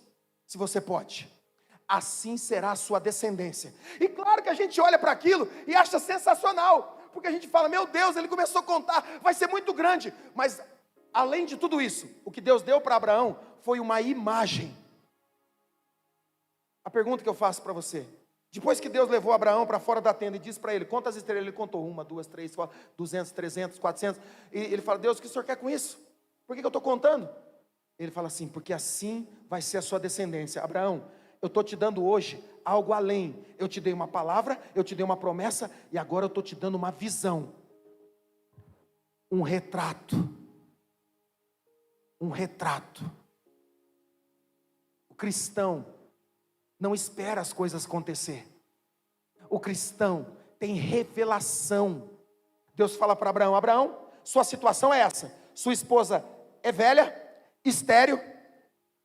se você pode. Assim será a sua descendência. E claro que a gente olha para aquilo e acha sensacional, porque a gente fala, meu Deus, ele começou a contar, vai ser muito grande. Mas, além de tudo isso, o que Deus deu para Abraão foi uma imagem. A pergunta que eu faço para você, depois que Deus levou Abraão para fora da tenda e disse para ele, quantas estrelas? Ele contou, 1, 2, 3, 4, 200, 300, 400, e ele fala, Deus, o que o Senhor quer com isso? Por que eu estou contando? Ele fala assim, porque assim vai ser a sua descendência. Abraão, eu estou te dando hoje algo além, eu te dei uma palavra, eu te dei uma promessa, e agora eu estou te dando uma visão, um retrato. O cristão não espera as coisas acontecer. O cristão tem revelação. Deus fala para Abraão, Abraão, sua situação é essa. Sua esposa é velha, estéril,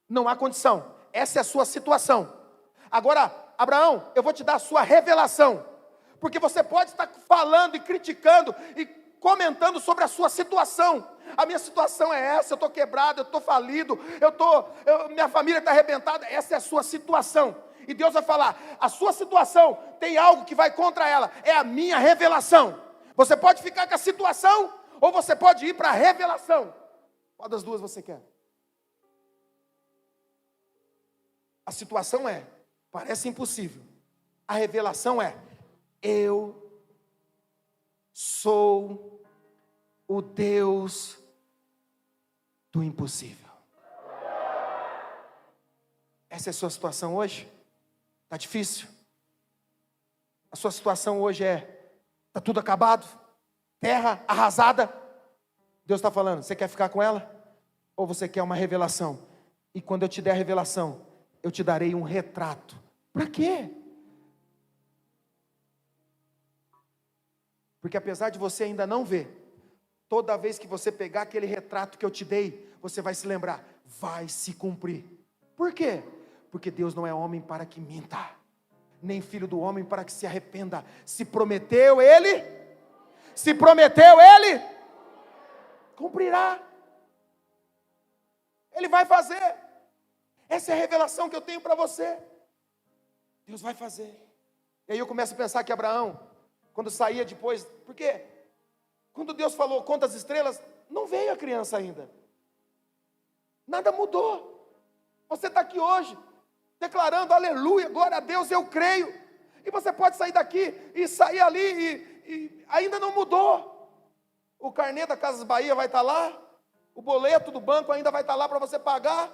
não há condição. Essa é a sua situação. Agora, Abraão, eu vou te dar a sua revelação. Porque você pode estar falando e criticando e comentando sobre a sua situação. A minha situação é essa, eu estou quebrado, eu estou falido, minha família está arrebentada. Essa é a sua situação. E Deus vai falar, a sua situação tem algo que vai contra ela, é a minha revelação. Você pode ficar com a situação, ou você pode ir para a revelação. Qual das duas você quer? A situação parece impossível. A revelação eu sou o Deus do impossível. Essa é a sua situação hoje? Está difícil? A sua situação hoje está tudo acabado? Terra arrasada? Deus está falando, você quer ficar com ela? Ou você quer uma revelação? E quando eu te der a revelação, eu te darei um retrato. Para quê? Porque apesar de você ainda não ver, toda vez que você pegar aquele retrato que eu te dei, você vai se lembrar, vai se cumprir. Por quê? Porque Deus não é homem para que minta, nem filho do homem para que se arrependa. Se prometeu Ele, cumprirá. Ele vai fazer. Essa é a revelação que eu tenho para você. Deus vai fazer. E aí eu começo a pensar que Abraão, quando saía depois, porque quando Deus falou, conta as estrelas, não veio a criança ainda. Nada mudou. Você está aqui hoje, declarando aleluia, glória a Deus, eu creio. E você pode sair daqui e sair ali e ainda não mudou. O carnê da Casas Bahia vai estar lá, o boleto do banco ainda vai estar lá para você pagar.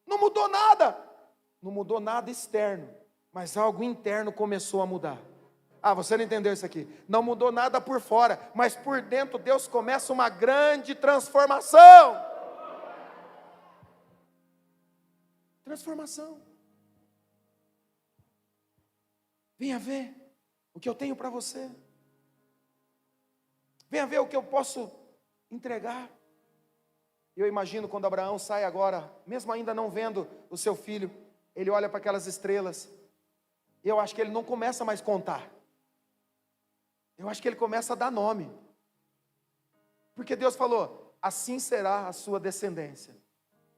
Não mudou nada. Não mudou nada externo, mas algo interno começou a mudar. Ah, você não entendeu isso aqui. Não mudou nada por fora, mas por dentro Deus começa uma grande transformação. Transformação. Venha ver o que eu tenho para você. Venha ver o que eu posso entregar. Eu imagino quando Abraão sai agora, mesmo ainda não vendo o seu filho, ele olha para aquelas estrelas. E eu acho que ele não começa mais a contar. Eu acho que ele começa a dar nome. Porque Deus falou, assim será a sua descendência.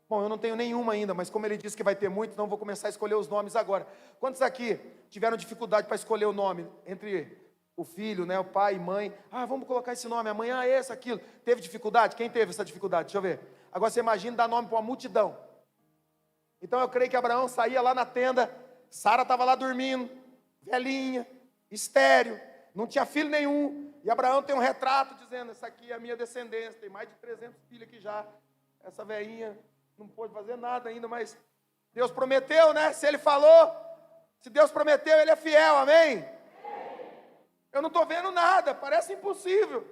Bom, eu não tenho nenhuma ainda, mas como ele disse que vai ter muito, então vou começar a escolher os nomes agora. Quantos aqui tiveram dificuldade para escolher o nome? Entre o filho, né, o pai e mãe. Ah, vamos colocar esse nome, amanhã é esse, aquilo. Teve dificuldade? Quem teve essa dificuldade? Deixa eu ver. Agora você imagina dar nome para uma multidão. Então eu creio que Abraão saía lá na tenda, Sara estava lá dormindo, velhinha, estéril, não tinha filho nenhum. E Abraão tem um retrato dizendo, essa aqui é a minha descendência, tem mais de 300 filhos aqui já. Essa velhinha não pôde fazer nada ainda, mas Deus prometeu, né? Se ele falou, se Deus prometeu, ele é fiel, amém? Eu não estou vendo nada, parece impossível.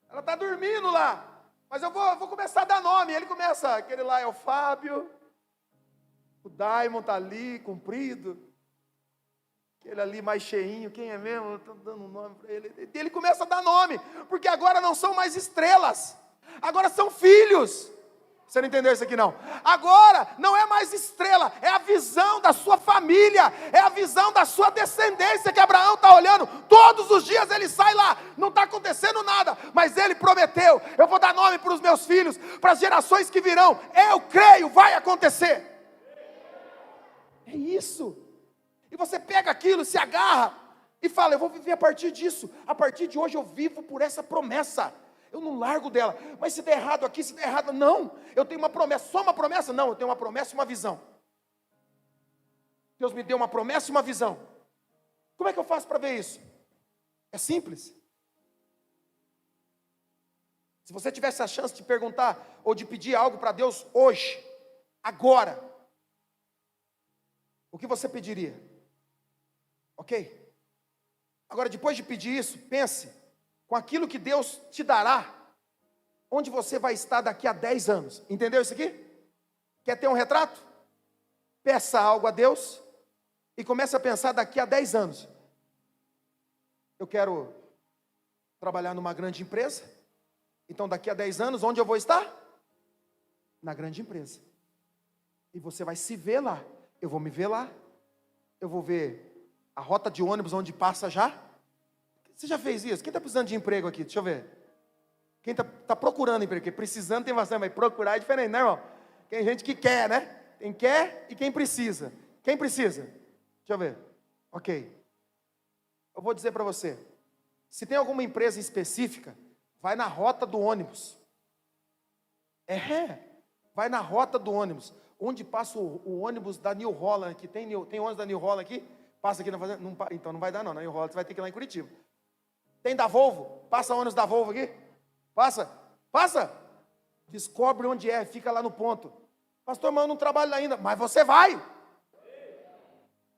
Ela está dormindo lá, mas eu vou começar a dar nome. Ele começa, aquele lá é o Fábio, o Daimon está ali, comprido, aquele ali mais cheinho, quem é mesmo? Eu estou dando um nome para ele. Ele começa a dar nome, porque agora não são mais estrelas, agora são filhos. Você não entendeu isso aqui não? Agora não é mais estrela, é a visão da sua família, é a visão da sua descendência que Abraão está olhando. Todos os dias ele sai lá, não está acontecendo nada, mas ele prometeu, eu vou dar nome para os meus filhos, para as gerações que virão, eu creio, vai acontecer. É isso. E você pega aquilo, se agarra e fala, eu vou viver a partir disso, a partir de hoje eu vivo por essa promessa. Eu não largo dela, mas se der errado aqui, se der errado, não, eu tenho uma promessa, só uma promessa? Não, eu tenho uma promessa e uma visão. Deus me deu uma promessa e uma visão. Como é que eu faço para ver isso? É simples. Se você tivesse a chance de perguntar, ou de pedir algo para Deus hoje, agora, o que você pediria? Ok? Agora, depois de pedir isso, pense com aquilo que Deus te dará, onde você vai estar daqui a 10 anos. Entendeu isso aqui? Quer ter um retrato? Peça algo a Deus e comece a pensar daqui a 10 anos. Eu quero trabalhar numa grande empresa, então daqui a 10 anos, onde eu vou estar? Na grande empresa. E você vai se ver lá. Eu vou me ver lá. Eu vou ver a rota de ônibus onde passa já. Você já fez isso? Quem está precisando de emprego aqui? Deixa eu ver. Quem está procurando emprego? Porque precisando tem bastante, mas procurar é diferente, né, irmão? Tem gente que quer, né? Quem quer e quem precisa. Quem precisa? Deixa eu ver. Ok. Eu vou dizer para você. Se tem alguma empresa específica, vai na rota do ônibus. Vai na rota do ônibus. Onde passa o ônibus da New Holland, que tem ônibus da New Holland aqui? Passa aqui na fazenda? Não, então não vai dar não, na New Holland você vai ter que ir lá em Curitiba. Tem da Volvo? Passa ônibus da Volvo aqui? Passa. Descobre onde é, fica lá no ponto. Pastor, mas eu não trabalho lá ainda. Mas você vai.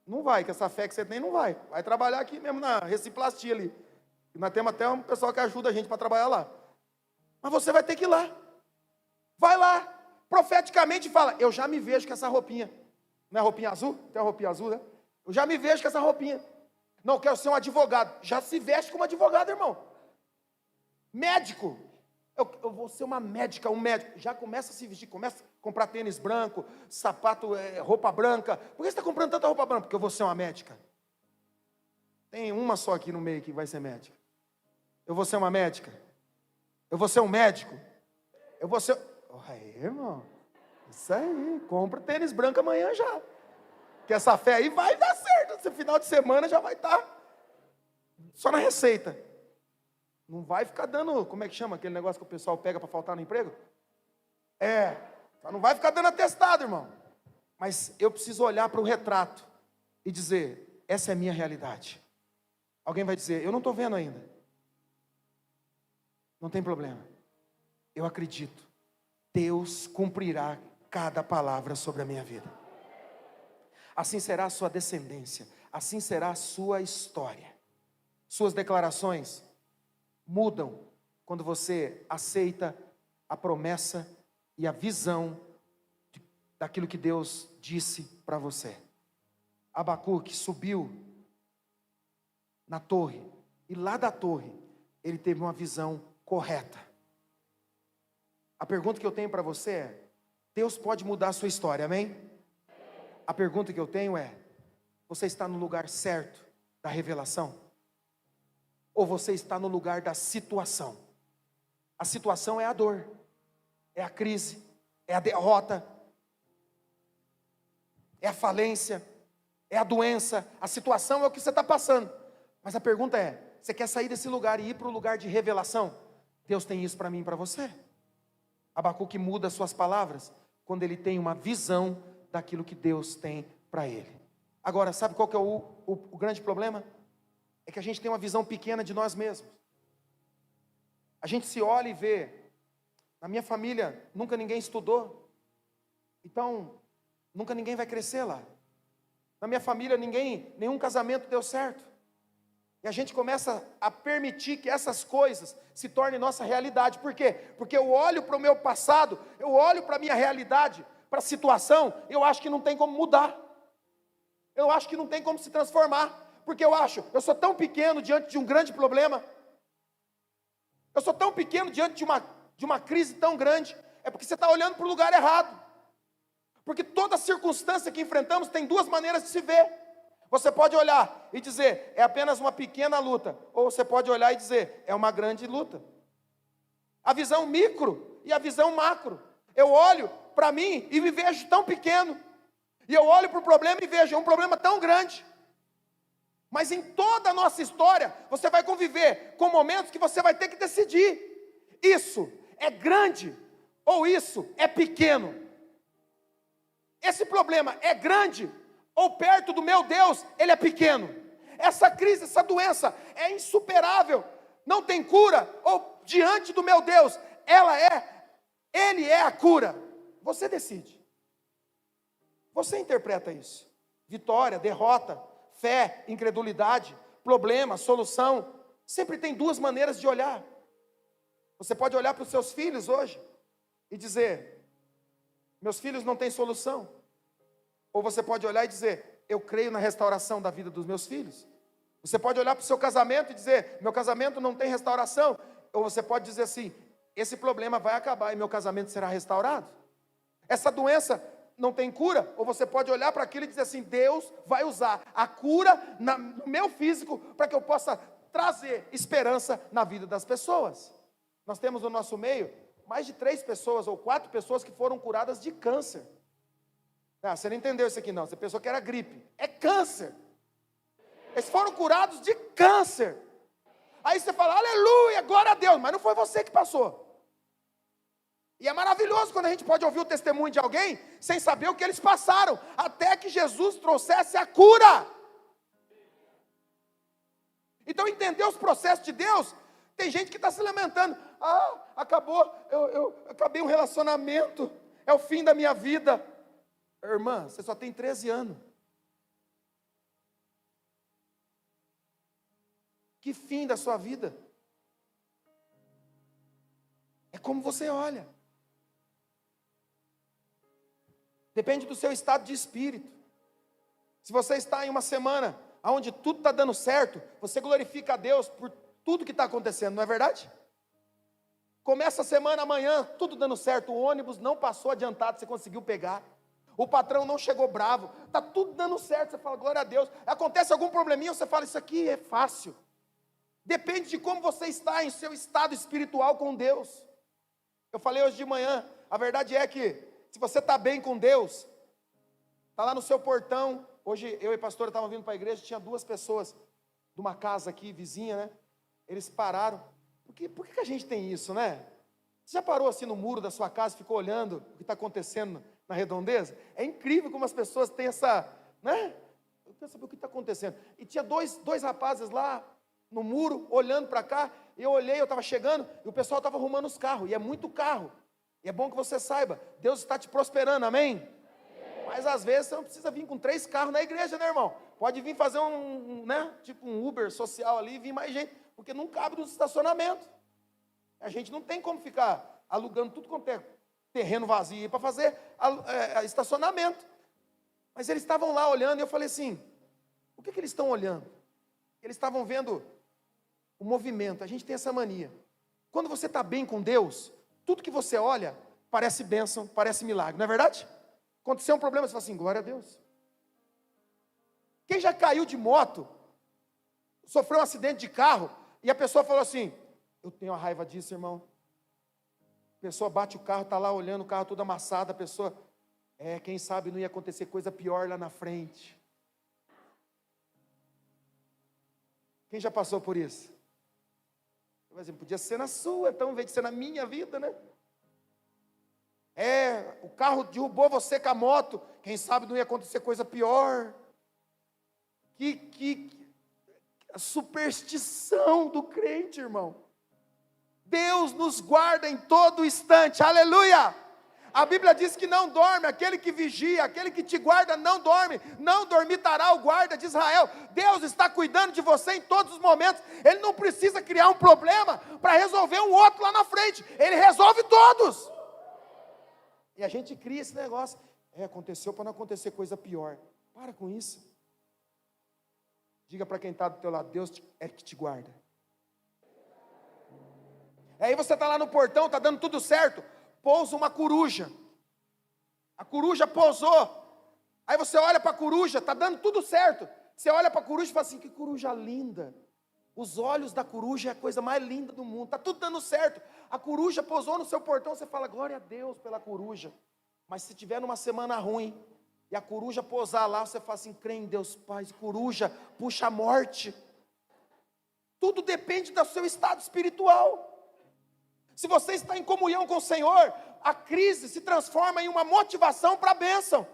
Não vai, que essa fé que você tem não vai. Vai trabalhar aqui mesmo na Reciplastia ali. E nós temos até um pessoal que ajuda a gente para trabalhar lá. Mas você vai ter que ir lá. Vai lá. Profeticamente fala, eu já me vejo com essa roupinha. Não é roupinha azul? Tem uma roupinha azul, né? Eu já me vejo com essa roupinha. Não, eu quero ser um advogado. Já se veste como advogado, irmão. Médico. Eu vou ser uma médica, um médico. Já começa a se vestir, começa a comprar tênis branco, sapato, roupa branca. Por que você está comprando tanta roupa branca? Porque eu vou ser uma médica. Tem uma só aqui no meio que vai ser médica. Eu vou ser uma médica. Eu vou ser um médico. Eu vou ser... Aí, irmão. Isso aí. Compra tênis branco amanhã já. Que essa fé aí vai dar certo. Esse final de semana já vai estar só na receita. Não vai ficar dando, como é que chama aquele negócio que o pessoal pega para faltar no emprego? Não vai ficar dando atestado, irmão. Mas eu preciso olhar para o retrato e dizer, essa é a minha realidade. Alguém vai dizer, eu não estou vendo ainda. Não tem problema. Eu acredito. Deus cumprirá cada palavra sobre a minha vida. Assim será a sua descendência. Assim será a sua história. Suas declarações mudam quando você aceita a promessa e a visão daquilo que Deus disse para você. Abacuque subiu na torre, e lá da torre, ele teve uma visão correta. A pergunta que eu tenho para você é, Deus pode mudar a sua história, amém? A pergunta que eu tenho é, você está no lugar certo da revelação? Ou você está no lugar da situação? A situação é a dor, é a crise, é a derrota, é a falência, é a doença. A situação é o que você está passando. Mas a pergunta é, você quer sair desse lugar e ir para o lugar de revelação? Deus tem isso para mim e para você. Abacuque muda as suas palavras quando ele tem uma visão daquilo que Deus tem para ele. Agora, sabe qual que é o grande problema? É que a gente tem uma visão pequena de nós mesmos. A gente se olha e vê, na minha família nunca ninguém estudou, então nunca ninguém vai crescer lá. Na minha família nenhum casamento deu certo. E a gente começa a permitir que essas coisas se tornem nossa realidade. Por quê? Porque eu olho para o meu passado, eu olho para a minha realidade, para a situação, eu acho que não tem como mudar. Eu acho que não tem como se transformar. Porque eu sou tão pequeno diante de um grande problema. Eu sou tão pequeno diante de uma crise tão grande. É porque você está olhando para o lugar errado. Porque toda circunstância que enfrentamos tem duas maneiras de se ver. Você pode olhar e dizer, é apenas uma pequena luta. Ou você pode olhar e dizer, é uma grande luta. A visão micro e a visão macro. Eu olho para mim e me vejo tão pequeno. E eu olho para o problema e vejo, é um problema tão grande. Mas em toda a nossa história, você vai conviver com momentos que você vai ter que decidir. Isso é grande ou isso é pequeno? Esse problema é grande ou perto do meu Deus, ele é pequeno? Essa crise, essa doença é insuperável, não tem cura, ou diante do meu Deus, ele é a cura. Você decide. Você interpreta isso. Vitória, derrota, fé, incredulidade, problema, solução. Sempre tem duas maneiras de olhar. Você pode olhar para os seus filhos hoje e dizer, meus filhos não têm solução. Ou você pode olhar e dizer, eu creio na restauração da vida dos meus filhos. Você pode olhar para o seu casamento e dizer, meu casamento não tem restauração. Ou você pode dizer assim, esse problema vai acabar e meu casamento será restaurado. Essa doença não tem cura. Ou você pode olhar para aquilo e dizer assim, Deus vai usar a cura no meu físico para que eu possa trazer esperança na vida das pessoas. Nós temos no nosso meio mais de 3 pessoas ou 4 pessoas que foram curadas de câncer. Você não entendeu isso aqui não, você pensou que era gripe, é câncer. Eles foram curados de câncer. Aí você fala, aleluia, glória a Deus, mas não foi você que passou. E é maravilhoso quando a gente pode ouvir o testemunho de alguém, sem saber o que eles passaram, até que Jesus trouxesse a cura. Então entender os processos de Deus, tem gente que está se lamentando, acabou, eu acabei um relacionamento, é o fim da minha vida. Irmã, você só tem 13 anos. Que fim da sua vida? É como você olha. Depende do seu estado de espírito. Se você está em uma semana onde tudo está dando certo, você glorifica a Deus por tudo que está acontecendo, não é verdade? Começa a semana amanhã, tudo dando certo, o ônibus não passou adiantado, você conseguiu pegar. O patrão não chegou bravo, está tudo dando certo, você fala, glória a Deus. Acontece algum probleminha, você fala, isso aqui é fácil. Depende de como você está em seu estado espiritual com Deus. Eu falei hoje de manhã, a verdade é que, se você está bem com Deus, está lá no seu portão. Hoje eu e a pastora estavam vindo para a igreja, tinha 2 pessoas de uma casa aqui, vizinha, né? Eles pararam. Por que a gente tem isso, né? Você já parou assim no muro da sua casa e ficou olhando o que está acontecendo na redondeza? É incrível como as pessoas têm essa, né? Eu quero saber o que está acontecendo. E tinha dois rapazes lá no muro, olhando para cá. Eu olhei, eu estava chegando, e o pessoal estava arrumando os carros. E é muito carro. E é bom que você saiba, Deus está te prosperando, amém? Mas às vezes você não precisa vir com 3 carros na igreja, né, irmão? Pode vir fazer né? Tipo um Uber social ali e vir mais gente. Porque não cabe no estacionamento. A gente não tem como ficar alugando tudo quanto é terreno vazio para fazer estacionamento. Mas eles estavam lá olhando e eu falei assim, o que eles estão olhando? Eles estavam vendo o movimento. A gente tem essa mania. Quando você está bem com Deus, tudo que você olha parece bênção, parece milagre, não é verdade? Aconteceu um problema, você fala assim, glória a Deus. Quem já caiu de moto, sofreu um acidente de carro, e a pessoa falou assim, eu tenho uma raiva disso, irmão. A pessoa bate o carro, está lá olhando o carro todo amassado, a pessoa, quem sabe não ia acontecer coisa pior lá na frente. Quem já passou por isso? Podia ser na sua, então, em vez de ser na minha vida, né? O carro derrubou você com a moto, quem sabe não ia acontecer coisa pior. Que superstição do crente, irmão. Deus nos guarda em todo instante, aleluia! A Bíblia diz que não dorme, aquele que vigia, aquele que te guarda não dorme, não dormitará o guarda de Israel. Deus está cuidando de você em todos os momentos. Ele não precisa criar um problema para resolver um outro lá na frente, Ele resolve todos. E a gente cria esse negócio, aconteceu para não acontecer coisa pior. Para com isso. Diga para quem está do teu lado, Deus é que te guarda. Aí você está lá no portão, está dando tudo certo, pousa uma coruja. A coruja pousou. Aí você olha para a coruja, está dando tudo certo. Você olha para a coruja e fala assim, que coruja linda. Os olhos da coruja é a coisa mais linda do mundo. Está tudo dando certo. A coruja pousou no seu portão, você fala, glória a Deus pela coruja. Mas se tiver numa semana ruim, e a coruja pousar lá, você fala assim, crê em Deus Pai, coruja puxa a morte. Tudo depende do seu estado espiritual. Se você está em comunhão com o Senhor, a crise se transforma em uma motivação para a bênção.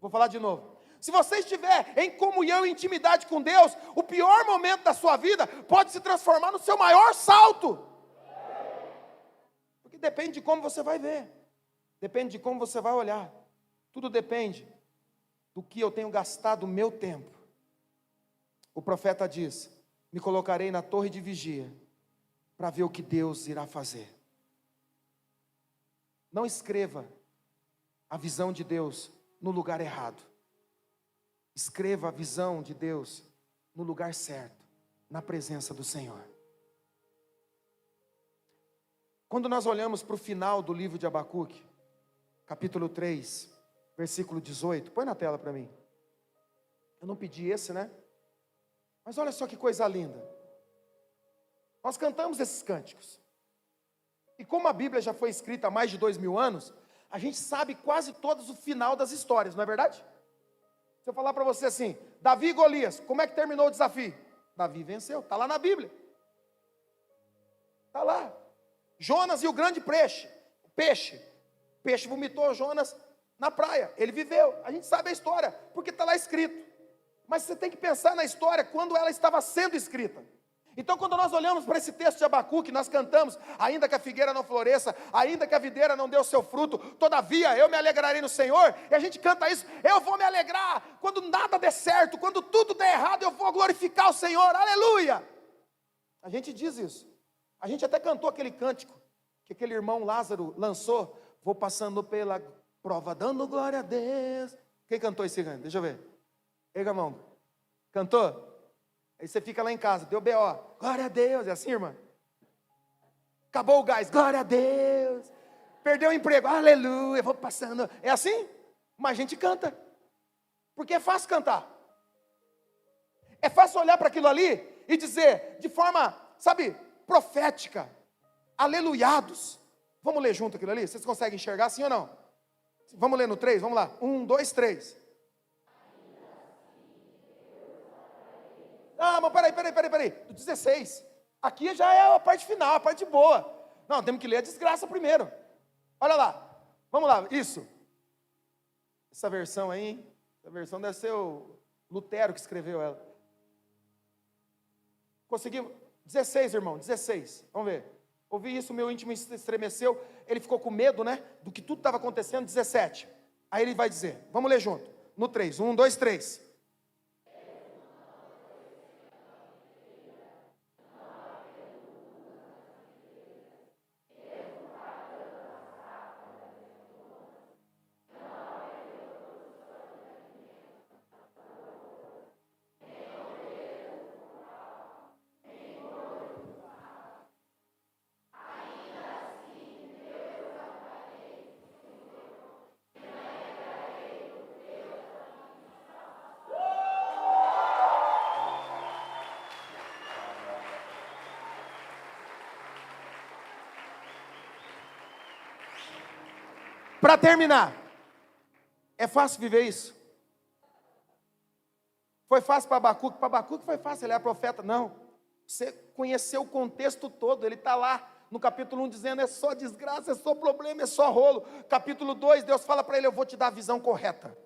Vou falar de novo. Se você estiver em comunhão e intimidade com Deus, o pior momento da sua vida pode se transformar no seu maior salto. Porque depende de como você vai ver. Depende de como você vai olhar. Tudo depende do que eu tenho gastado o meu tempo. O profeta diz, me colocarei na torre de vigia, para ver o que Deus irá fazer. Não escreva a visão de Deus no lugar errado. Escreva a visão de Deus no lugar certo, na presença do Senhor. Quando nós olhamos para o final do livro de Abacuque, capítulo 3, versículo 18, põe na tela para mim. Eu não pedi esse, né? Mas olha só que coisa linda. Nós cantamos esses cânticos. E como a Bíblia já foi escrita há mais de 2000 anos, a gente sabe quase todos o final das histórias, não é verdade? Se eu falar para você assim, Davi e Golias, como é que terminou o desafio? Davi venceu, está lá na Bíblia. Está lá. Jonas e o grande peixe. O peixe vomitou Jonas na praia. Ele viveu. A gente sabe a história, porque está lá escrito. Mas você tem que pensar na história quando ela estava sendo escrita. Então, quando nós olhamos para esse texto de Abacuque, nós cantamos, ainda que a figueira não floresça, ainda que a videira não dê o seu fruto, todavia eu me alegrarei no Senhor, e a gente canta isso, eu vou me alegrar, quando nada der certo, quando tudo der errado, eu vou glorificar o Senhor, aleluia! A gente diz isso, a gente até cantou aquele cântico, que aquele irmão Lázaro lançou, vou passando pela prova, dando glória a Deus. Quem cantou esse cântico? Deixa eu ver. Ei, irmão, cantou? Aí você fica lá em casa, deu B.O., glória a Deus, é assim, irmã? Acabou o gás, glória a Deus. Perdeu o emprego, aleluia, vou passando. É assim? Mas a gente canta, porque é fácil cantar. É fácil olhar para aquilo ali e dizer, de forma, sabe, profética, aleluiados. Vamos ler junto aquilo ali? Vocês conseguem enxergar, sim ou não? Vamos ler no 3, vamos lá. 1, 2, 3. Ah, mas peraí. Do 16. Aqui já é a parte final, a parte boa. Não, temos que ler a desgraça primeiro. Olha lá. Vamos lá, isso. Essa versão aí, hein? Essa versão deve ser o Lutero que escreveu ela. Conseguimos? 16, irmão, 16. Vamos ver. Ouvi isso, meu íntimo estremeceu. Ele ficou com medo, né? Do que tudo estava acontecendo. 17. Aí ele vai dizer. Vamos ler junto. No 3. 1, 2, 3. Para terminar, é fácil viver isso? Foi fácil para Abacuque? Para Abacuque foi fácil, ele é profeta. Não, você conheceu o contexto todo, ele está lá no capítulo 1 dizendo, é só desgraça, é só problema, é só rolo. Capítulo 2, Deus fala para ele, eu vou te dar a visão correta.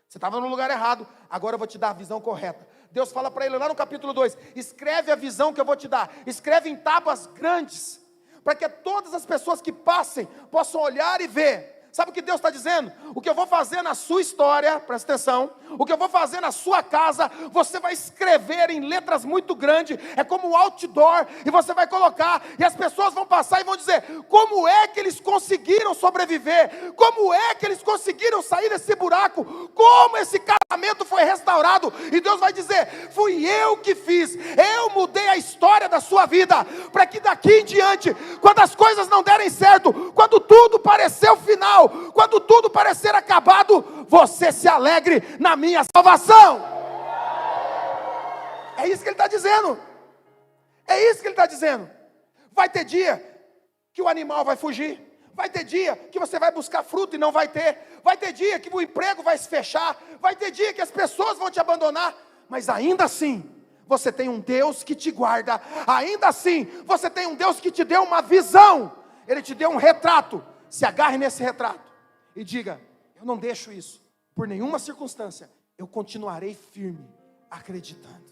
Você estava no lugar errado, agora eu vou te dar a visão correta. Deus fala para ele lá no capítulo 2, escreve a visão que eu vou te dar, escreve em tábuas grandes, para que todas as pessoas que passem, possam olhar e ver. Sabe o que Deus está dizendo? O que eu vou fazer na sua história, presta atenção, o que eu vou fazer na sua casa, você vai escrever em letras muito grandes, é como um outdoor, e você vai colocar, e as pessoas vão passar e vão dizer, como é que eles conseguiram sobreviver, como é que eles conseguiram sair desse buraco, como esse casamento foi restaurado, e Deus vai dizer, fui eu que fiz, eu mudei a história da sua vida, para que daqui em diante, quando as coisas não derem certo, quando tudo pareceu final, quando tudo parecer acabado, você se alegre na minha salvação. É isso que ele está dizendo. É isso que ele está dizendo. Vai ter dia que o animal vai fugir. Vai ter dia que você vai buscar fruto e não vai ter. Vai ter dia que o emprego vai se fechar. Vai ter dia que as pessoas vão te abandonar. Mas ainda assim, você tem um Deus que te guarda. Ainda assim, você tem um Deus que te deu uma visão. Ele te deu um retrato. Se agarre nesse retrato e diga, eu não deixo isso, por nenhuma circunstância, eu continuarei firme, acreditando.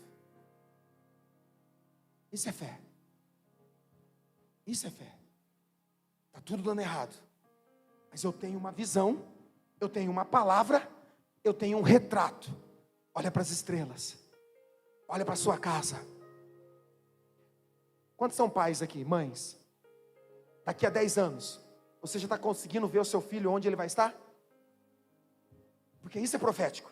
Isso é fé. Isso é fé. Está tudo dando errado, mas eu tenho uma visão, eu tenho uma palavra, eu tenho um retrato. Olha para as estrelas, olha para a sua casa. Quantos são pais aqui, mães? Daqui a 10 anos, você já está conseguindo ver o seu filho onde ele vai estar? Porque isso é profético.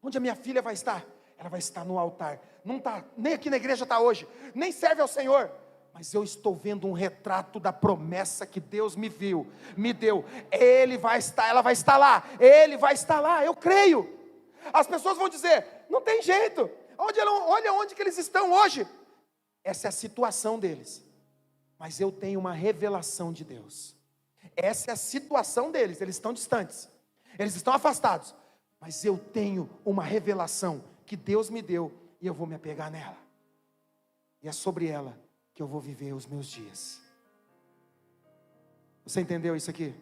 Onde a minha filha vai estar? Ela vai estar no altar. Não está, nem aqui na igreja está hoje, nem serve ao Senhor. Mas eu estou vendo um retrato da promessa que Deus me deu. Ele vai estar, ela vai estar lá. Ele vai estar lá, eu creio. As pessoas vão dizer, não tem jeito. Olha onde que eles estão hoje. Essa é a situação deles. Mas eu tenho uma revelação de Deus. Essa é a situação deles, eles estão distantes, eles estão afastados, mas eu tenho uma revelação que Deus me deu, e eu vou me apegar nela, e é sobre ela que eu vou viver os meus dias. Você entendeu isso aqui?